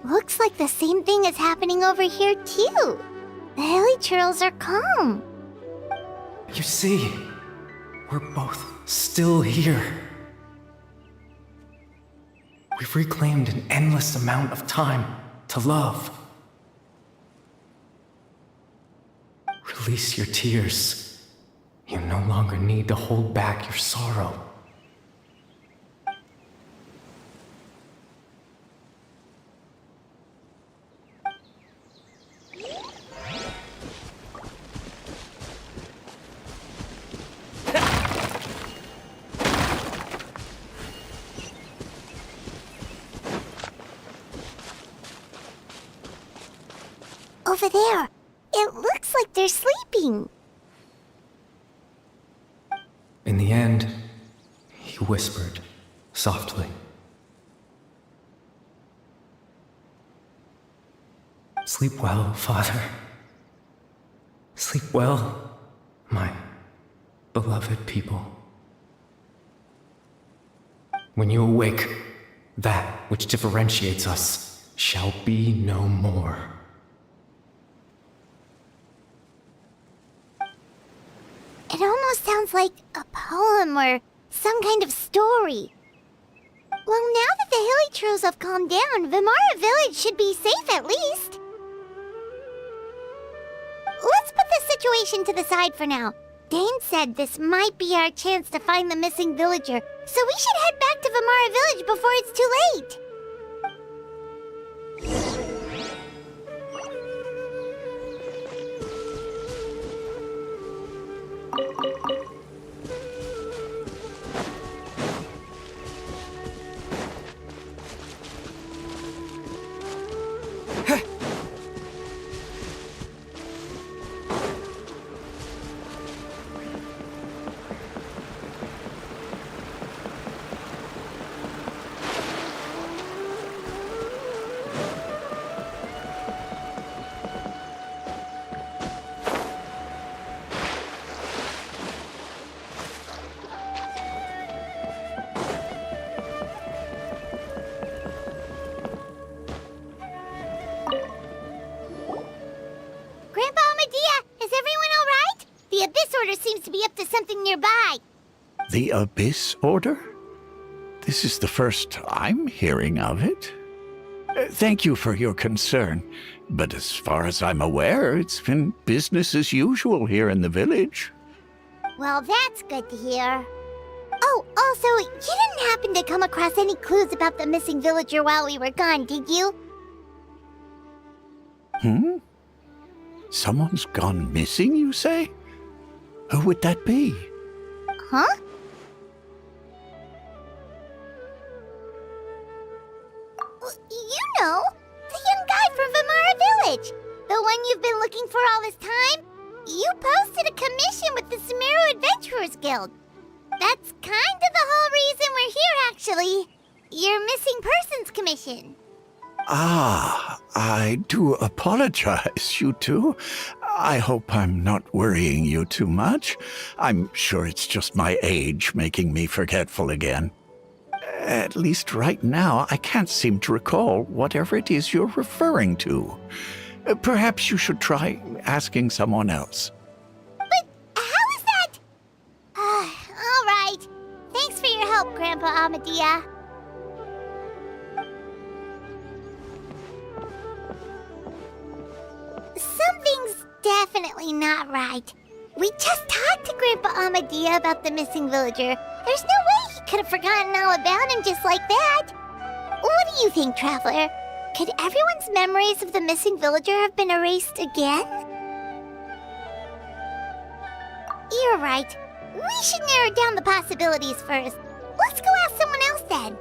Looks like the same thing is happening over here too. The hilichurls are calm. You see, we're both still here. We've reclaimed an endless amount of time to love. Release your tears. You no longer need to hold back your sorrow. Over there. It looks like they're sleeping. In the end, he whispered softly. Sleep well, Father. Sleep well, my beloved people. When you awake, that which differentiates us shall be no more. It almost sounds like a poem or some kind of story. Well, now that the hilichurls have calmed down, Vimara Village should be safe at least. Let's put this situation to the side for now. Dane said this might be our chance to find the missing villager, so we should head back to Vimara Village before it's too late. Seems to be up to something nearby. The Abyss Order? This is the first I'm hearing of it. Thank you for your concern, but as far as I'm aware, it's been business as usual here in the village. Well, that's good to hear. Oh, also, you didn't happen to come across any clues about the missing villager while we were gone, did you? Someone's gone missing, you say? Who would that be? Huh? You know, the young guy from Vimara Village. The one you've been looking for all this time. You posted a commission with the Sumeru Adventurers Guild. That's kind of the whole reason we're here, actually. Your missing persons commission. Ah, I do apologize, you two. I hope I'm not worrying you too much. I'm sure it's just my age making me forgetful again. At least right now, I can't seem to recall whatever it is you're referring to. Perhaps you should try asking someone else. But how is that? All right. Thanks for your help, Grandpa Amadia. definitely not right. We just talked to Grandpa Amadia about the missing villager. There's no way he could have forgotten all about him just like that. What do you think, Traveler? Could everyone's memories of the missing villager have been erased again? You're right. We should narrow down the possibilities first. Let's go ask someone else then.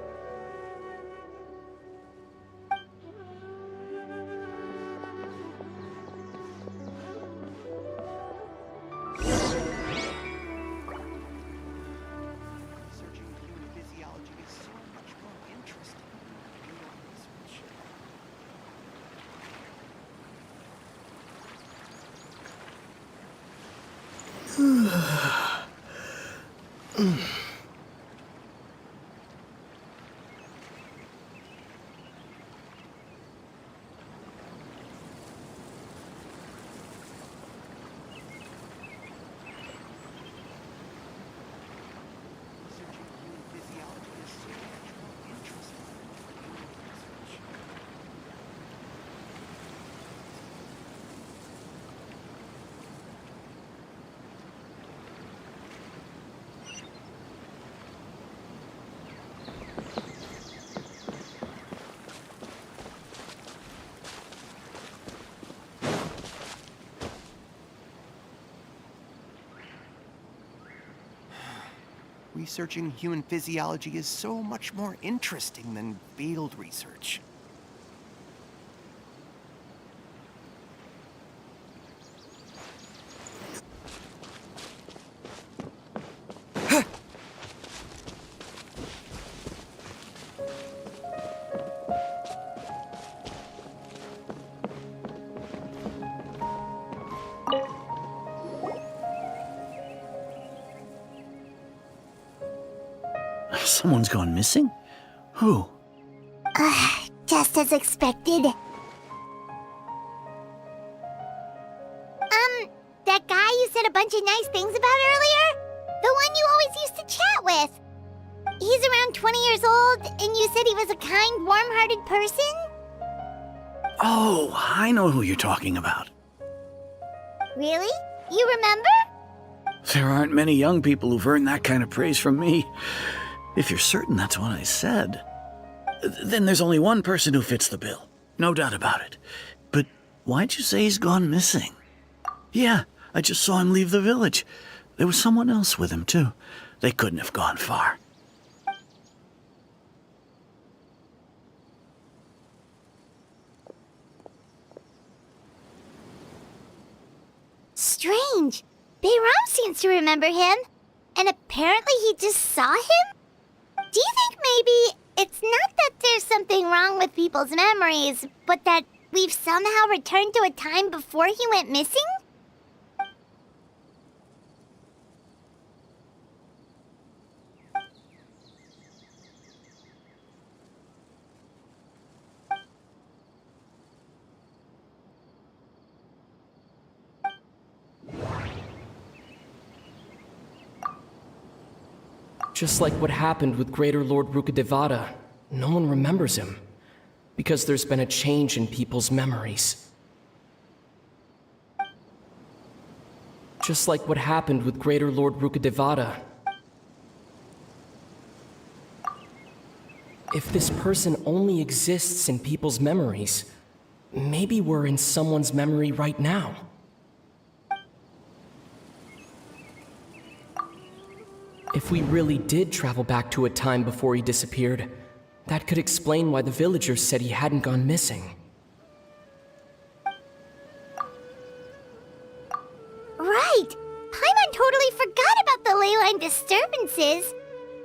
Researching human physiology is so much more interesting than field research. Someone's gone missing? Who? Just as expected. That guy you said a bunch of nice things about earlier? The one you always used to chat with. He's around 20 years old, and you said he was a kind, warm-hearted person? Oh, I know who you're talking about. Really? You remember? There aren't many young people who've earned that kind of praise from me. If you're certain that's what I said, then there's only one person who fits the bill. No doubt about it. But why'd you say he's gone missing? Yeah, I just saw him leave the village. There was someone else with him, too. They couldn't have gone far. Strange. Bayram seems to remember him. And apparently he just saw him? Do you think maybe it's not that there's something wrong with people's memories, but that we've somehow returned to a time before he went missing? Just like what happened with Greater Lord Rukadevada, no one remembers him, because there's been a change in people's memories. Just like what happened with Greater Lord Rukadevada. If this person only exists in people's memories, maybe we're in someone's memory right now. If we really did travel back to a time before he disappeared, that could explain why the villagers said he hadn't gone missing. Right! Paimon totally forgot about the ley line disturbances.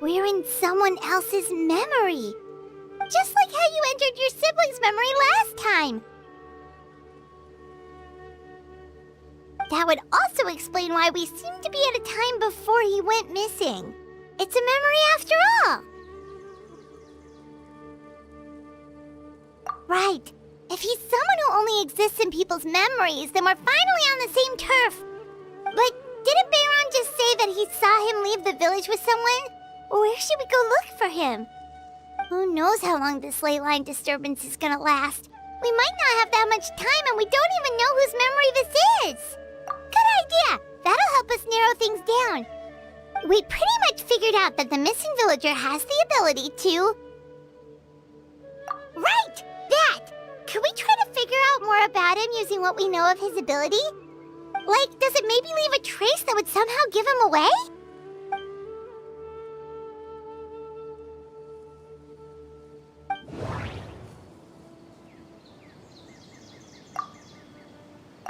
We're in someone else's memory. Just like how you entered your sibling's memory last time. That would also explain why we seem to be at a time before he went missing. It's a memory after all. Right. If he's someone who only exists in people's memories, then we're finally on the same turf. But didn't Bayron just say that he saw him leave the village with someone? Where should we go look for him? Who knows how long this ley line disturbance is gonna last? We might not have that much time, and we don't even know whose memory this is. Good idea! That'll help us narrow things down. We pretty much figured out that the missing villager has the ability to... Right! That! Could we try to figure out more about him using what we know of his ability? Like, does it maybe leave a trace that would somehow give him away?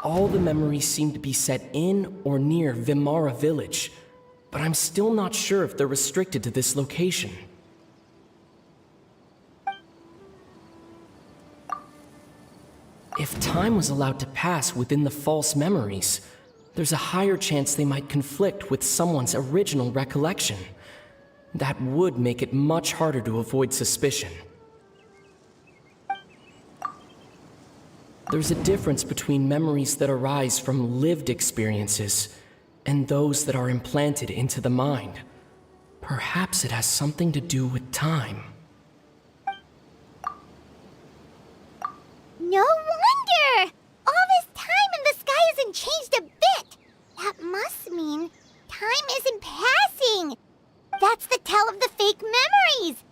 All the memories seem to be set in or near Vimara village, but I'm still not sure if they're restricted to this location. If time was allowed to pass within the false memories, there's a higher chance they might conflict with someone's original recollection. That would make it much harder to avoid suspicion. There's a difference between memories that arise from lived experiences and those that are implanted into the mind. Perhaps it has something to do with time. No wonder! All this time and the sky hasn't changed a bit! That must mean time isn't passing! That's the tell of the fake memories!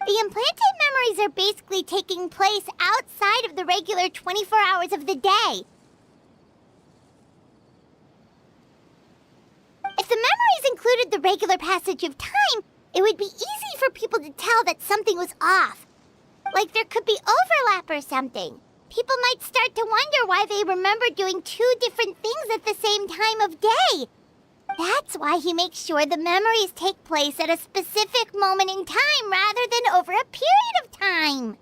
The implanted memories are basically taking place outside of the regular 24 hours of the day. If the memories included the regular passage of time, it would be easy for people to tell that something was off. Like there could be overlap or something. People might start to wonder why they remember doing two different things at the same time of day. That's why he makes sure the memories take place at a specific moment in time rather than over a period of time.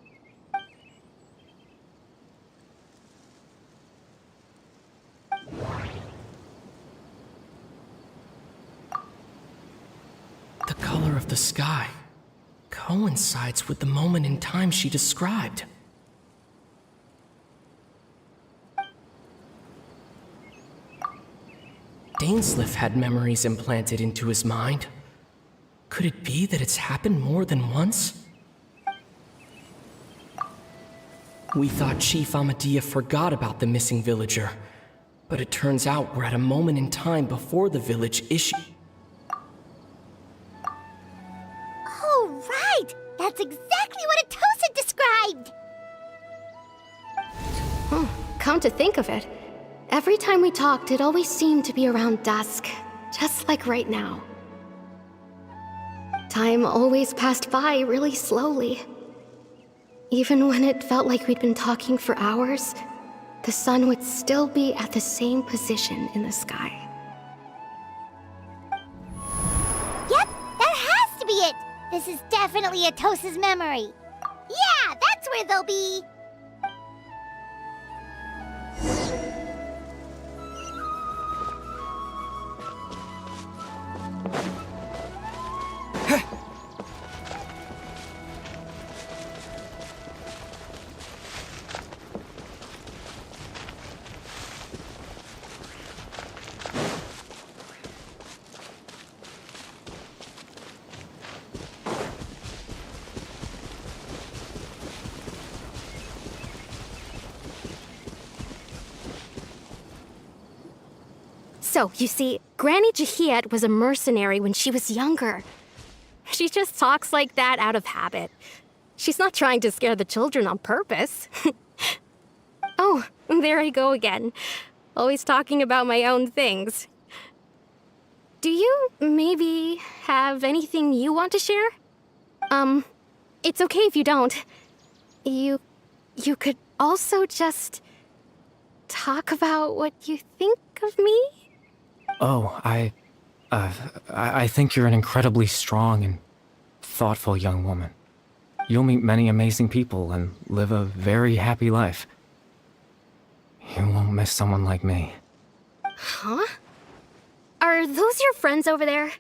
The color of the sky coincides with the moment in time she described. Dainsleif had memories implanted into his mind. Could it be that it's happened more than once? We thought Chief Amadea forgot about the missing villager, but it turns out we're at a moment in time before the village issue. Oh, right! That's exactly what Atosa described! Come to think of it, every time we talked, it always seemed to be around dusk, just like right now. Time always passed by really slowly. Even when it felt like we'd been talking for hours, the sun would still be at the same position in the sky. Yep, that has to be it! This is definitely Atosa's memory. Yeah, that's where they'll be! So, you see, Granny Jahiet was a mercenary when she was younger. She just talks like that out of habit. She's not trying to scare the children on purpose. Oh, there I go again. Always talking about my own things. Do you maybe have anything you want to share? It's okay if you don't. You could also just talk about what you think of me? Oh, I think you're an incredibly strong and thoughtful young woman. You'll meet many amazing people and live a very happy life. You won't miss someone like me. Huh? Are those your friends over there?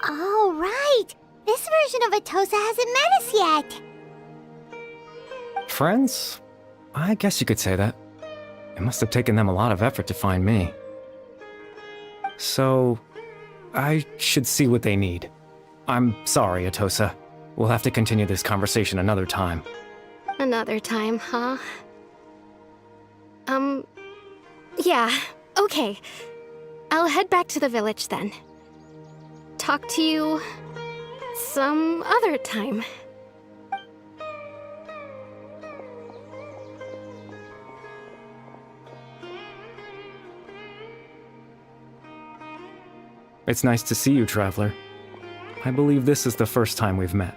Oh, right! This version of Atosa hasn't met us yet! Friends? I guess you could say that. It must have taken them a lot of effort to find me. So, I should see what they need. I'm sorry, Atosa. We'll have to continue this conversation another time. Another time, huh? Yeah, okay. I'll head back to the village then. Talk to you some other time. It's nice to see you, Traveler. I believe this is the first time we've met.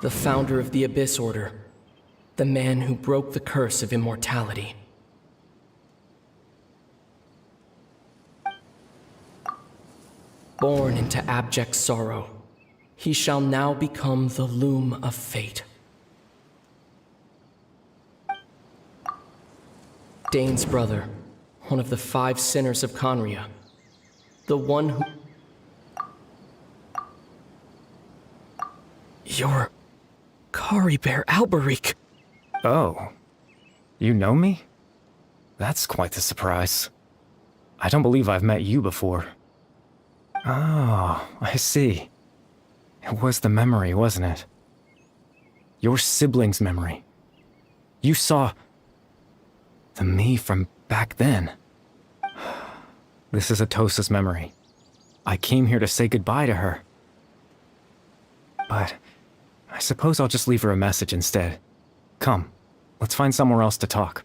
The founder of the Abyss Order. The man who broke the curse of immortality. Born into abject sorrow, he shall now become the loom of fate. Dane's brother, one of the 5 sinners of Conria. The one who... You're... Kari Bear Alberic. Oh. You know me? That's quite the surprise. I don't believe I've met you before. Oh, I see. It was the memory, wasn't it? Your sibling's memory. You saw... the me from back then. This is Atosa's memory. I came here to say goodbye to her. But I suppose I'll just leave her a message instead. Come, let's find somewhere else to talk.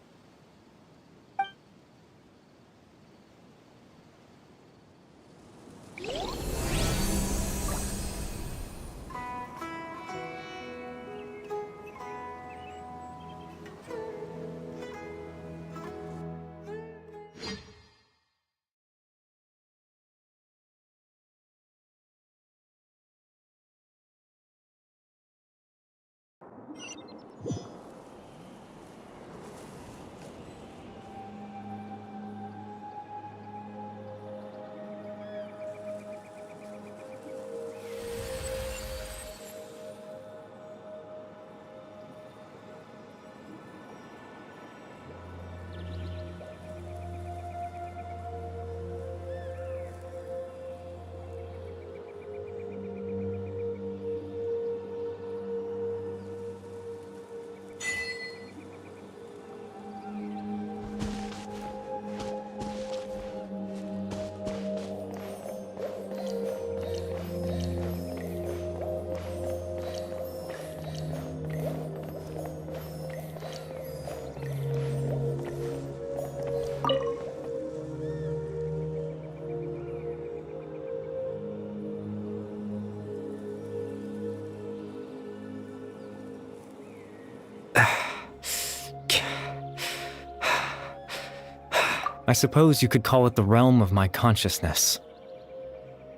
I suppose you could call it the realm of my consciousness.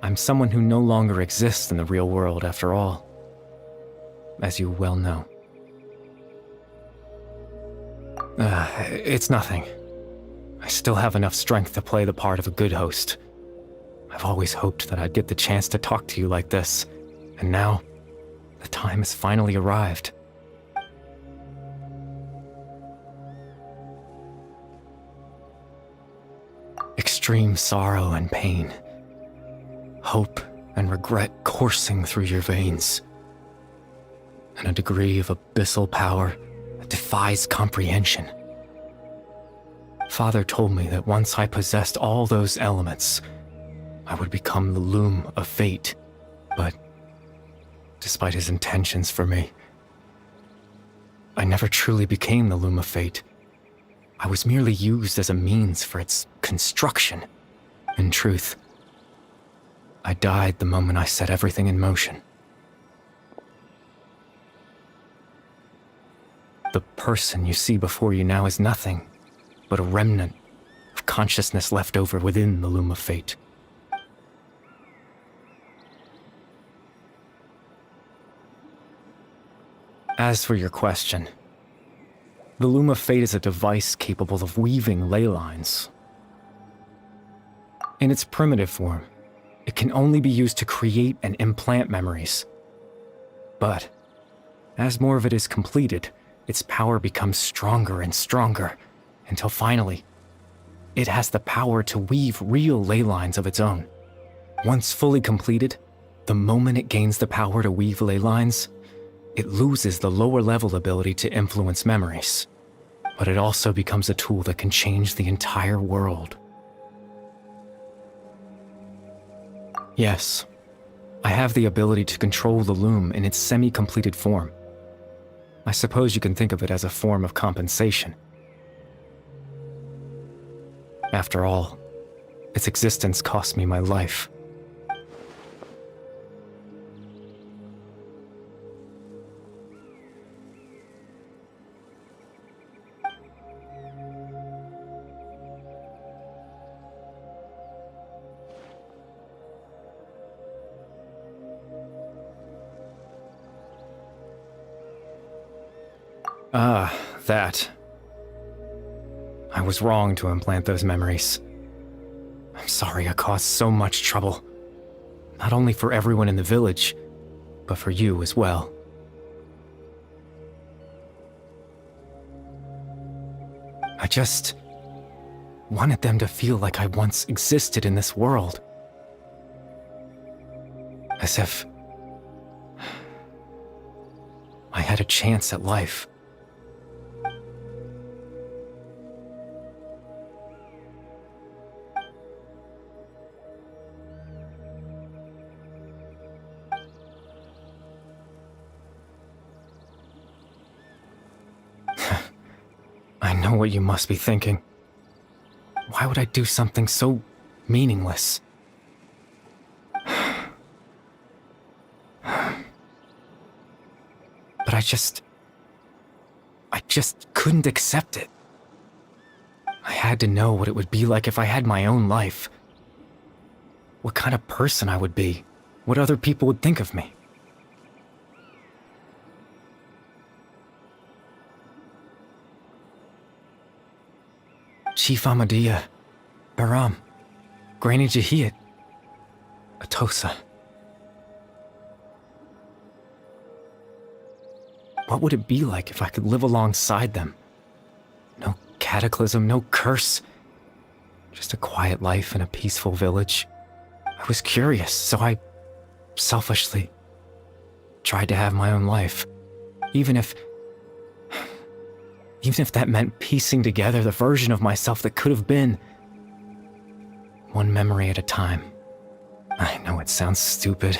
I'm someone who no longer exists in the real world, after all, as you well know. It's nothing. I still have enough strength to play the part of a good host. I've always hoped that I'd get the chance to talk to you like this, and now, the time has finally arrived. Extreme sorrow and pain, hope and regret coursing through your veins, and a degree of abyssal power that defies comprehension. Father told me that once I possessed all those elements, I would become the loom of fate, but despite his intentions for me, I never truly became the loom of fate. I was merely used as a means for its construction. In truth, I died the moment I set everything in motion. The person you see before you now is nothing but a remnant of consciousness left over within the loom of fate. As for your question, The Loom of Fate is a device capable of weaving ley lines. In its primitive form, it can only be used to create and implant memories. But, as more of it is completed, its power becomes stronger and stronger, until finally, it has the power to weave real ley lines of its own. Once fully completed, the moment it gains the power to weave ley lines, it loses the lower-level ability to influence memories. But it also becomes a tool that can change the entire world. Yes, I have the ability to control the loom in its semi-completed form. I suppose you can think of it as a form of compensation. After all, its existence cost me my life. Ah, that. I was wrong to implant those memories. I'm sorry I caused so much trouble. Not only for everyone in the village, but for you as well. I just wanted them to feel like I once existed in this world. As if I had a chance at life. I know what you must be thinking. Why would I do something so meaningless? But I just couldn't accept it. I had to know what it would be like if I had my own life. What kind of person I would be. What other people would think of me. Chief Ahmadiyya, Baram, Granny Jahiyat, Atosa. What would it be like if I could live alongside them? No cataclysm, no curse. Just a quiet life in a peaceful village. I was curious, so I selfishly tried to have my own life. Even if that meant piecing together the version of myself that could have been. One memory at a time. I know it sounds stupid.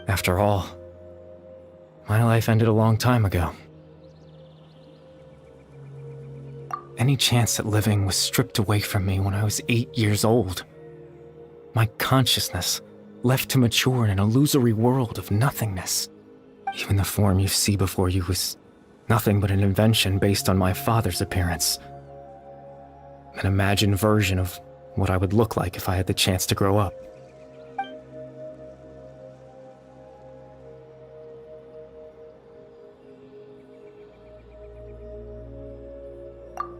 After all, my life ended a long time ago. Any chance at living was stripped away from me when I was 8 years old. My consciousness left to mature in an illusory world of nothingness. Even the form you see before you was nothing but an invention based on my father's appearance. An imagined version of what I would look like if I had the chance to grow up.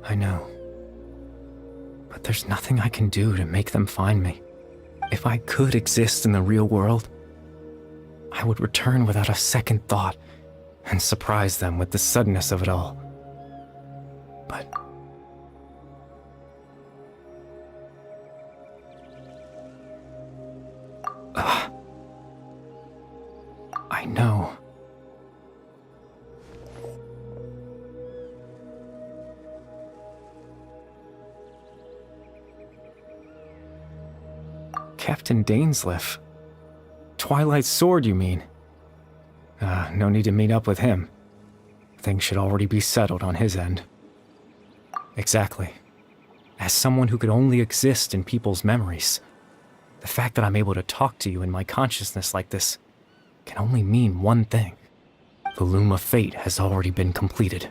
I know. But there's nothing I can do to make them find me. If I could exist in the real world, I would return without a second thought and surprise them with the suddenness of it all. But I know. Captain Dainsleif. Twilight's sword, you mean? No need to meet up with him. Things should already be settled on his end. Exactly. As someone who could only exist in people's memories, the fact that I'm able to talk to you in my consciousness like this can only mean one thing. The Loom of Fate has already been completed.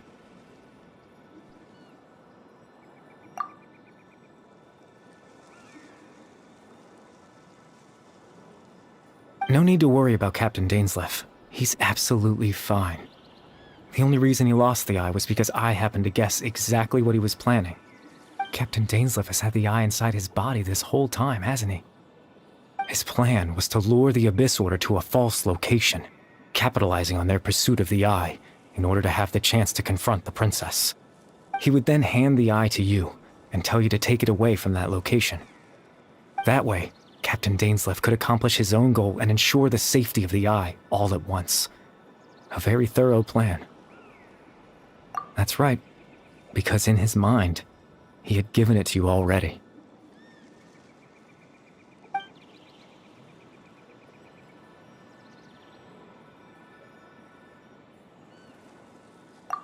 No need to worry about Captain Dainsleif. He's absolutely fine. The only reason he lost the eye was because I happened to guess exactly what he was planning. Captain Dainsleif has had the eye inside his body this whole time, hasn't he? His plan was to lure the Abyss Order to a false location, capitalizing on their pursuit of the eye in order to have the chance to confront the princess. He would then hand the eye to you and tell you to take it away from that location. That way, Captain Dainsleif could accomplish his own goal and ensure the safety of the eye all at once. A very thorough plan. That's right, because in his mind, he had given it to you already.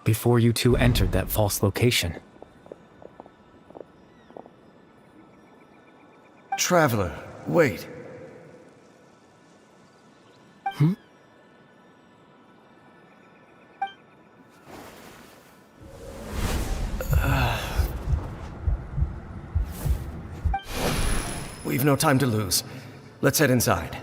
Before you two entered that false location. Traveler, wait. We've no time to lose. Let's head inside.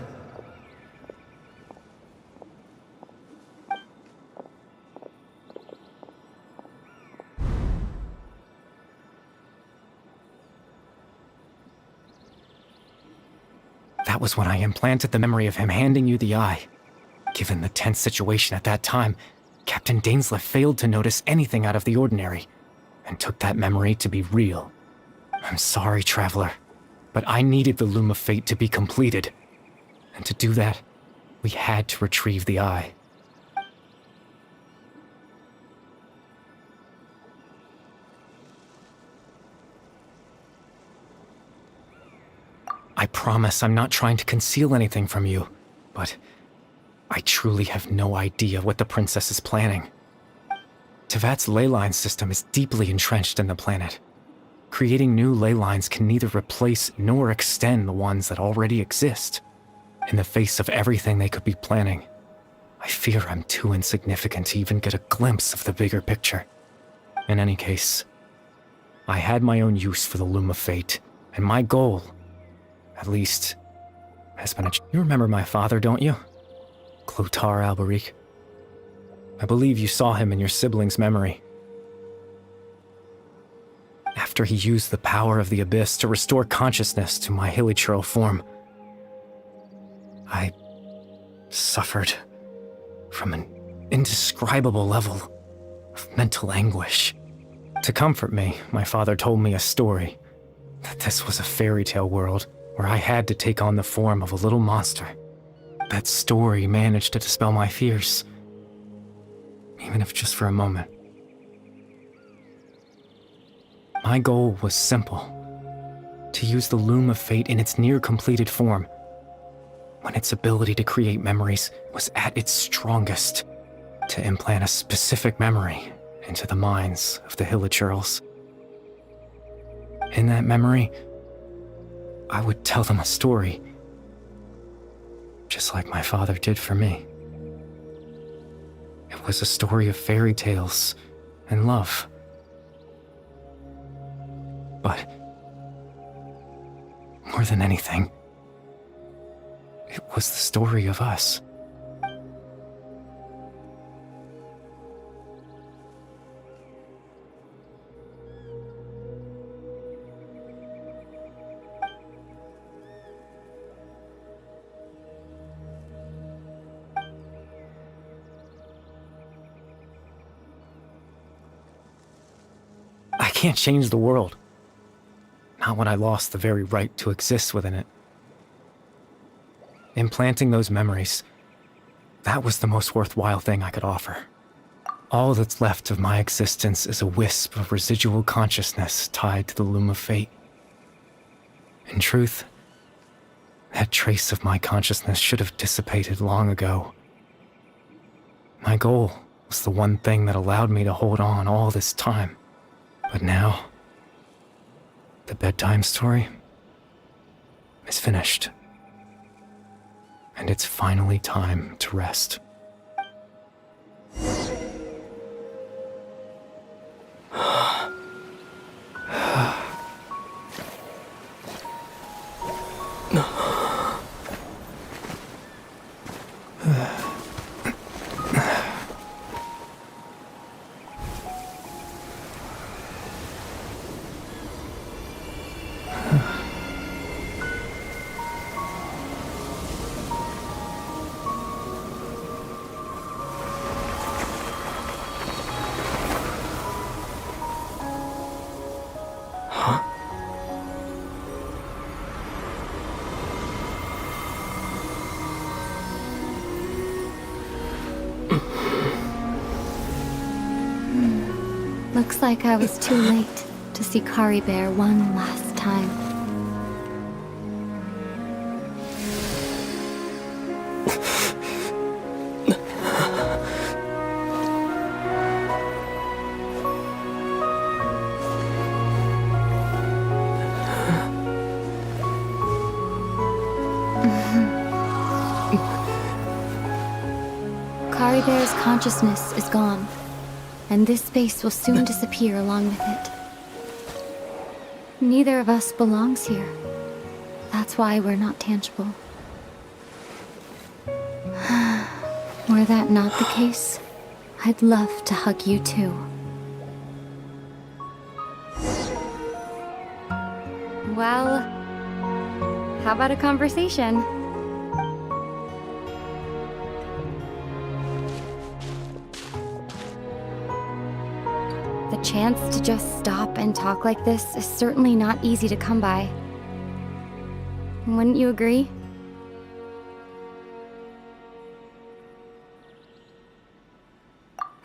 That was when I implanted the memory of him handing you the eye. Given the tense situation at that time, Captain Dainsleif failed to notice anything out of the ordinary, and took that memory to be real. I'm sorry, Traveler, but I needed the Loom of Fate to be completed. And to do that, we had to retrieve the eye. I promise I'm not trying to conceal anything from you, but I truly have no idea what the princess is planning. Tevat's ley line system is deeply entrenched in the planet. Creating new ley lines can neither replace nor extend the ones that already exist. In the face of everything they could be planning, I fear I'm too insignificant to even get a glimpse of the bigger picture. In any case, I had my own use for the Loom of Fate, and my goal, at least, has been You remember my father, don't you? Clotar Alberic. I believe you saw him in your sibling's memory. After he used the power of the Abyss to restore consciousness to my hilichurl form, I suffered from an indescribable level of mental anguish. To comfort me, my father told me a story, that this was a fairy tale world where I had to take on the form of a little monster. That story managed to dispel my fears, even if just for a moment. My goal was simple: to use the Loom of Fate in its near-completed form, when its ability to create memories was at its strongest, to implant a specific memory into the minds of the hilichurls. In that memory, I would tell them a story, just like my father did for me. It was a story of fairy tales and love. But more than anything, it was the story of us. I can't change the world. Not when I lost the very right to exist within it. Implanting those memories, that was the most worthwhile thing I could offer. All that's left of my existence is a wisp of residual consciousness tied to the Loom of Fate. In truth, that trace of my consciousness should have dissipated long ago. My goal was the one thing that allowed me to hold on all this time. But now, the bedtime story is finished. And it's finally time to rest. Looks like I was too late to see Kari Bear one last time. Kari Bear's consciousness is gone, and this space will soon disappear along with it. Neither of us belongs here. That's why we're not tangible. Were that not the case, I'd love to hug you too. Well, how about a conversation? The chance to just stop and talk like this is certainly not easy to come by. Wouldn't you agree?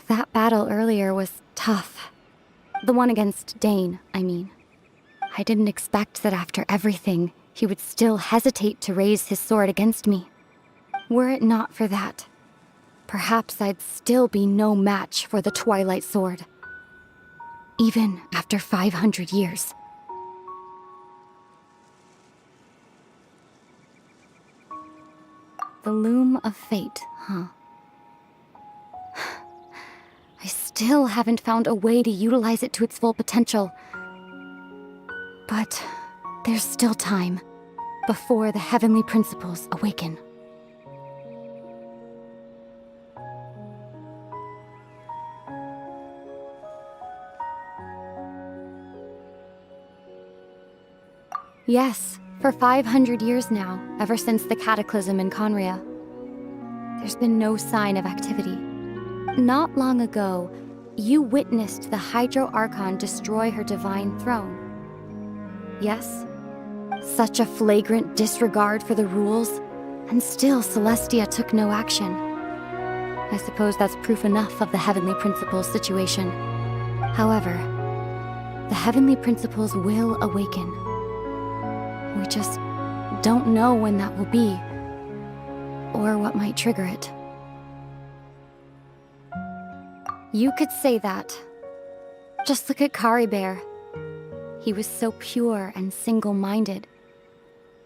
That battle earlier was tough. The one against Dane, I mean. I didn't expect that after everything, he would still hesitate to raise his sword against me. Were it not for that, perhaps I'd still be no match for the Twilight Sword. Even after 500 years. The loom of fate, huh? I still haven't found a way to utilize it to its full potential. But there's still time before the heavenly principles awaken. Yes, for 500 years now, ever since the cataclysm in Conria. There's been no sign of activity. Not long ago, you witnessed the Hydro Archon destroy her divine throne. Yes? Such a flagrant disregard for the rules, and still Celestia took no action. I suppose that's proof enough of the Heavenly Principles situation. However, the Heavenly Principles will awaken. We just don't know when that will be, or what might trigger it. You could say that. Just look at Kari Bear. He was so pure and single-minded.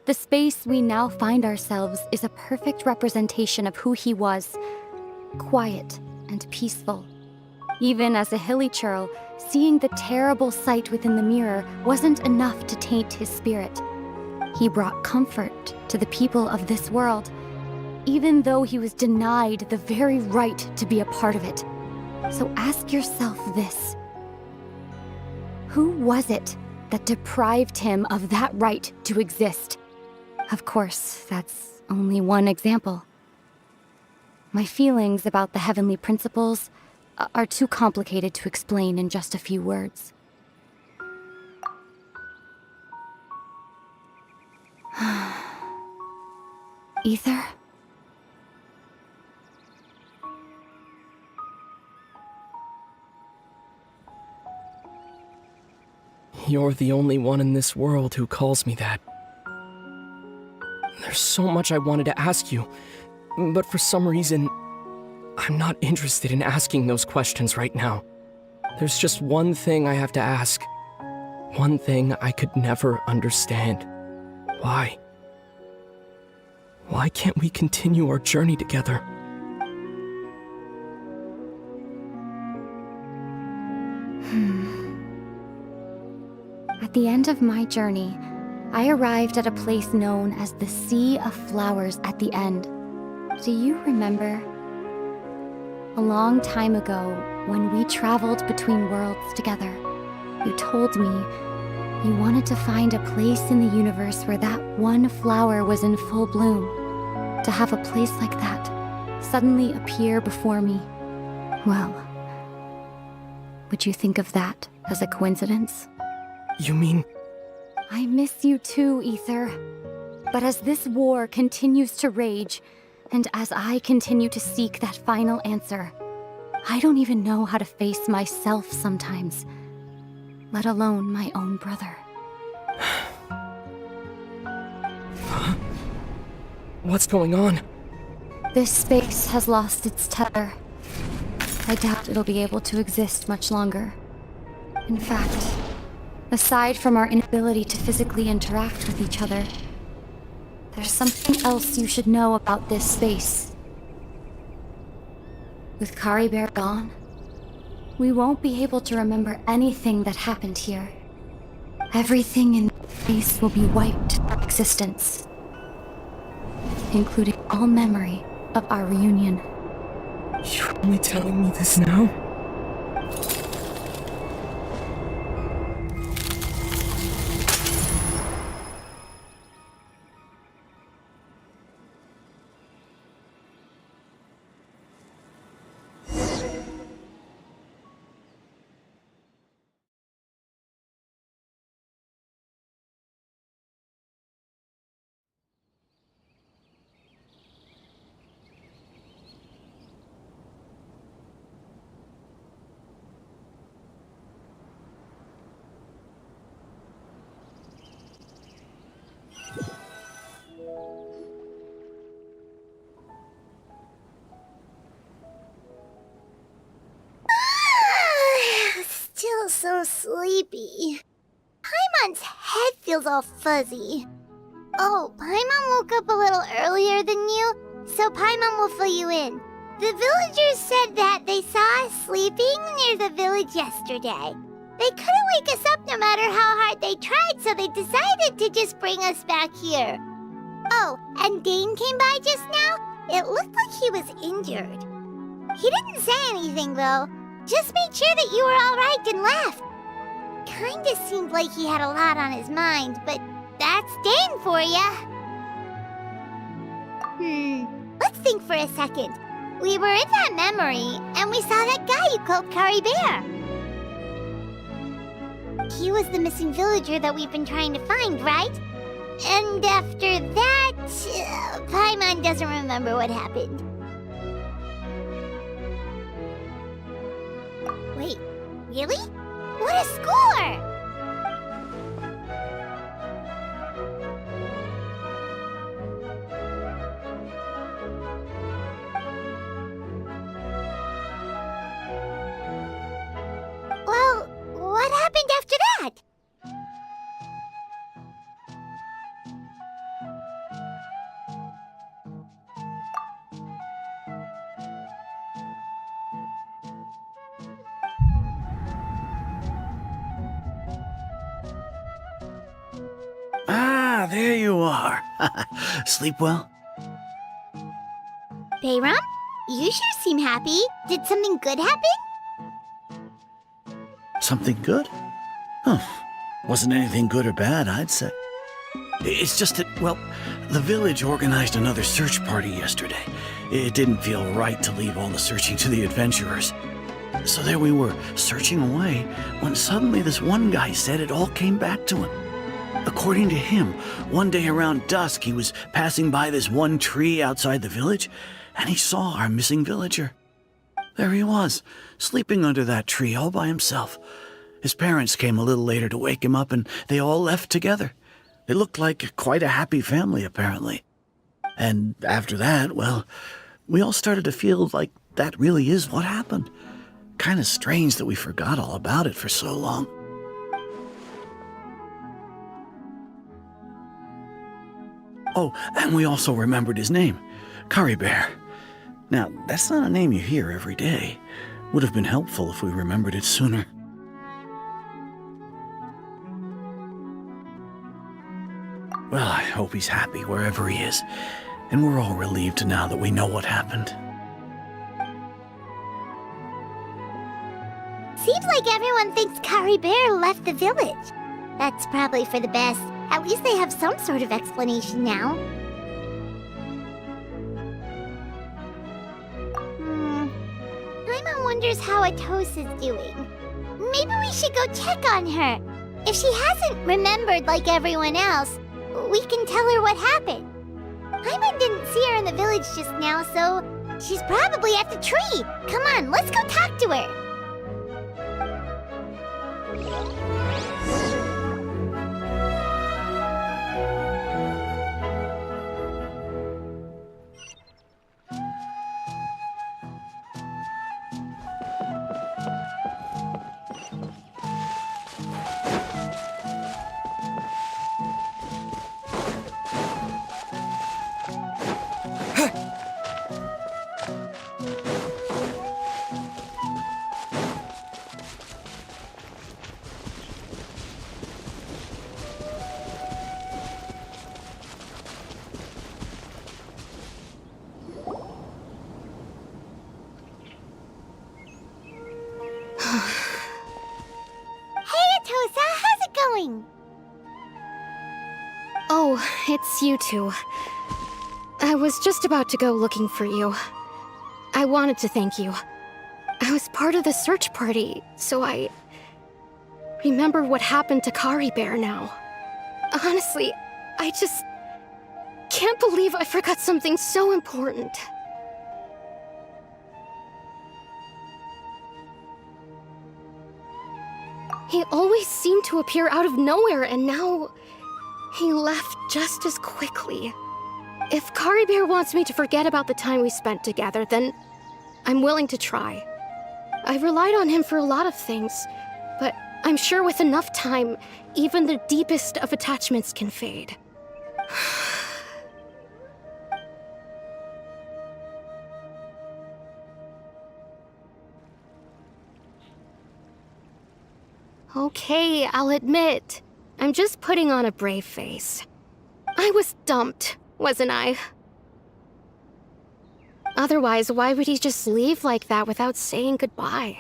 The space we now find ourselves is a perfect representation of who he was. Quiet and peaceful. Even as a hilly churl, seeing the terrible sight within the mirror wasn't enough to taint his spirit. He brought comfort to the people of this world, even though he was denied the very right to be a part of it. So ask yourself this. Who was it that deprived him of that right to exist? Of course, that's only one example. My feelings about the Heavenly Principles are too complicated to explain in just a few words. Ether? You're the only one in this world who calls me that. There's so much I wanted to ask you, but for some reason, I'm not interested in asking those questions right now. There's just one thing I have to ask. One thing I could never understand. Why? Why can't we continue our journey together? At the end of my journey, I arrived at a place known as the Sea of Flowers at the end. Do you remember? A long time ago, when we traveled between worlds together, you told me you wanted to find a place in the universe where that one flower was in full bloom. To have a place like that suddenly appear before me. Well, would you think of that as a coincidence? You mean... I miss you too, Ether. But as this war continues to rage, and as I continue to seek that final answer, I don't even know how to face myself sometimes, let alone my own brother. What's going on? This space has lost its tether. I doubt it'll be able to exist much longer. In fact, aside from our inability to physically interact with each other, there's something else you should know about this space. With Kari Bear gone, we won't be able to remember anything that happened here. Everything in this space will be wiped from existence, including all memory of our reunion. You're only telling me this now? Still so sleepy. Paimon's head feels all fuzzy. Oh, Paimon woke up a little earlier than you, so Paimon will fill you in. The villagers said that they saw us sleeping near the village yesterday. They couldn't wake us up no matter how hard they tried, so they decided to just bring us back here. Oh, and Dane came by just now. It looked like he was injured. He didn't say anything, though. Just made sure that you were alright and left. Kinda seemed like he had a lot on his mind, but that's Dane for ya. Let's think for a second. We were in that memory, and we saw that guy you called Kari Bear. He was the missing villager that we've been trying to find, right? And after that, Paimon doesn't remember what happened. Wait, really? What a score! Well, what happened after that? Ah, there you are. Sleep well? Bayram, you sure seem happy. Did something good happen? Something good? Huh. Wasn't anything good or bad, I'd say. It's just that, well, the village organized another search party yesterday. It didn't feel right to leave all the searching to the adventurers. So there we were, searching away, when suddenly this one guy said it all came back to him. According to him, one day around dusk, he was passing by this one tree outside the village, and he saw our missing villager. There he was, sleeping under that tree all by himself. His parents came a little later to wake him up, and they all left together. They looked like quite a happy family, apparently. And after that, well, we all started to feel like that really is what happened. Kind of strange that we forgot all about it for so long. Oh, and we also remembered his name, Kari Bear. Now, that's not a name you hear every day. Would have been helpful if we remembered it sooner. Well, I hope he's happy wherever he is, and we're all relieved now that we know what happened. Seems like everyone thinks Kari Bear left the village. That's probably for the best. At least they have some sort of explanation now. Paimon wonders how Atos is doing. Maybe we should go check on her. If she hasn't remembered like everyone else, we can tell her what happened. Paimon didn't see her in the village just now, so She's probably at the tree. Come on, let's go talk to her. Oh, it's you two. I was just about to go looking for you. I wanted to thank you. I was part of the search party, so I remember what happened to Kari Bear now. Honestly, I just can't believe I forgot something so important. He always seemed to appear out of nowhere, and now he left just as quickly. If Kari Bear wants me to forget about the time we spent together, then I'm willing to try. I relied on him for a lot of things, but I'm sure with enough time, even the deepest of attachments can fade. Okay, I'll admit, I'm just putting on a brave face. I was dumped, wasn't I? Otherwise, why would he just leave like that without saying goodbye?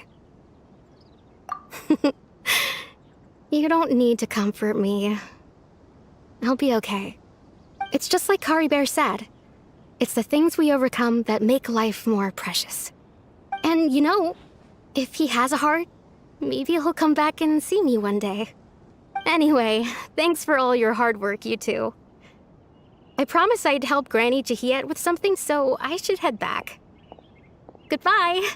You don't need to comfort me. I'll be okay. It's just like Kari Bear said. It's the things we overcome that make life more precious. And you know, if he has a heart, maybe he'll come back and see me one day. Anyway, thanks for all your hard work, you two. I promised I'd help Granny Jahiet with something, so I should head back. Goodbye.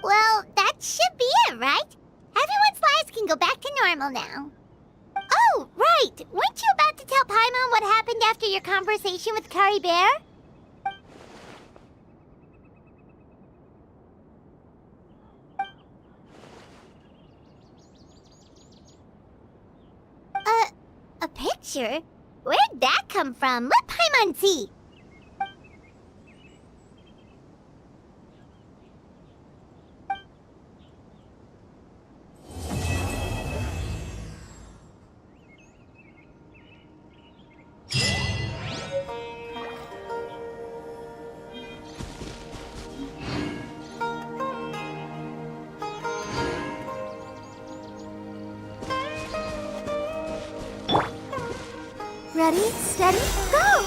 Well, that should be it, right? Everyone's lives can go back to normal now. Oh, right! Weren't you about to tell Paimon what happened after your conversation with Kari Bear? A picture? Where'd that come from? Let Paimon see! Ready, steady, go!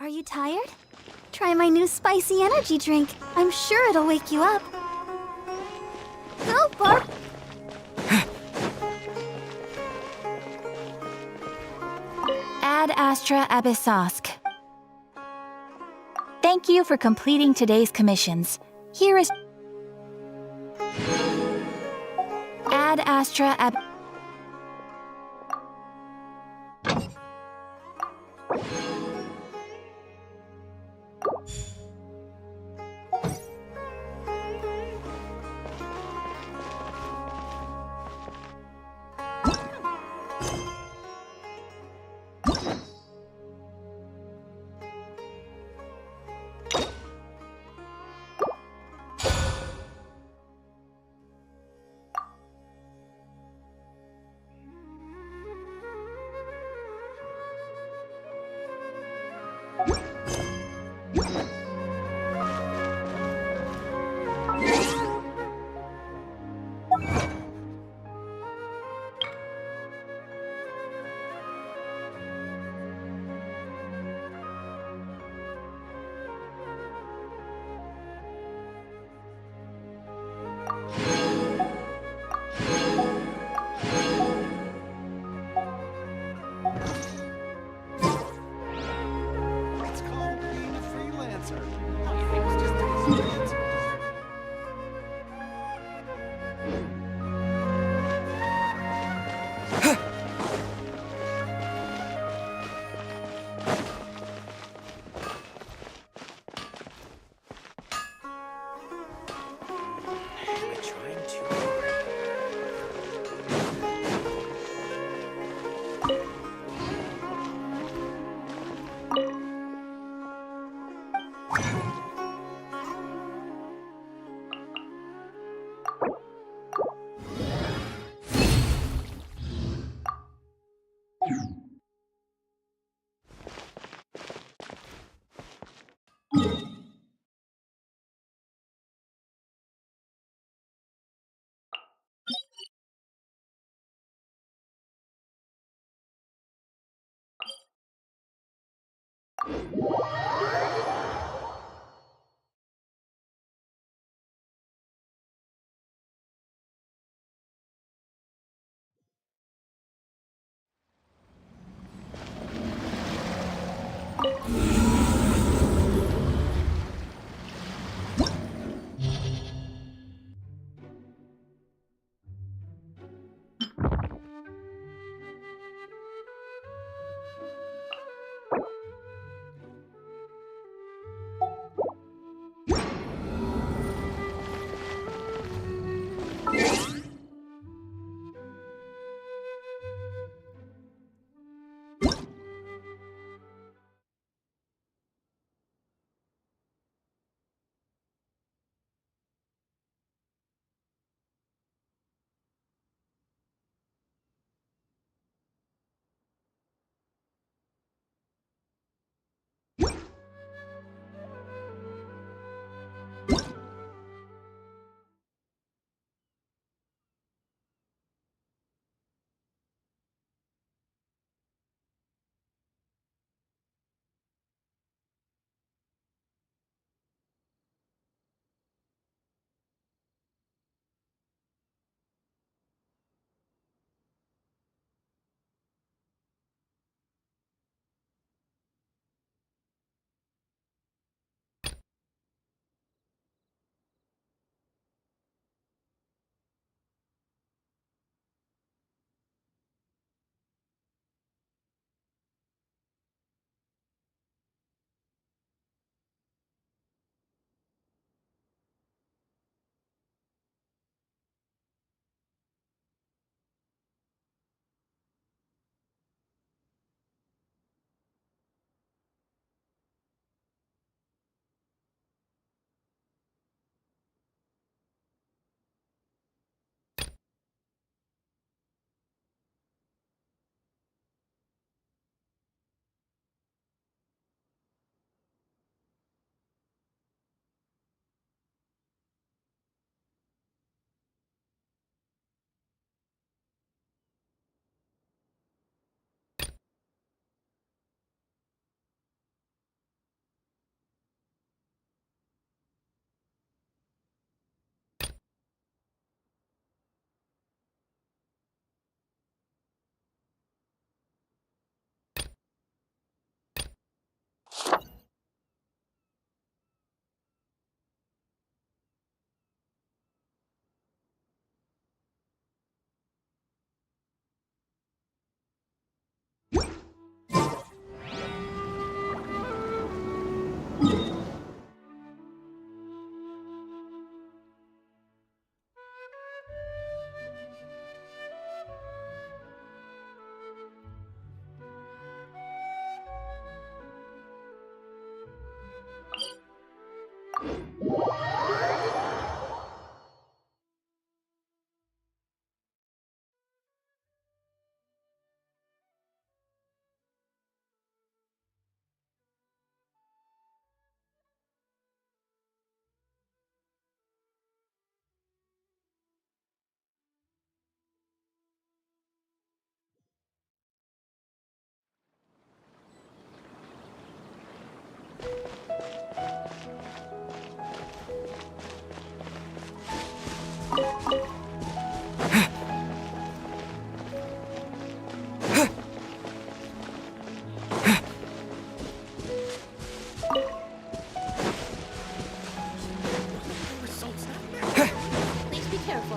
Are you tired? Try my new spicy energy drink. I'm sure it'll wake you up. Go, Bark! Ad Astra Abyssosk. Thank you for completing today's commissions. Here is Ad Astra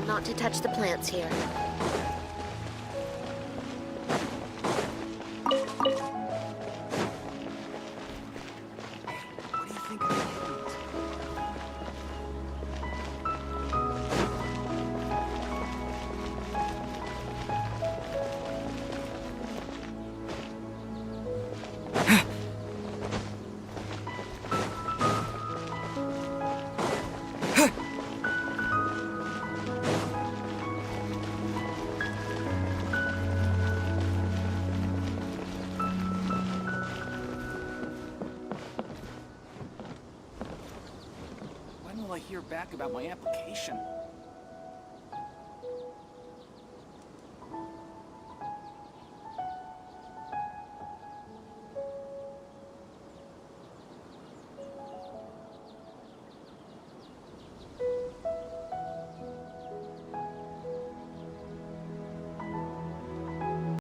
Not to touch the plants here. What do you think of the When will I hear back about my application?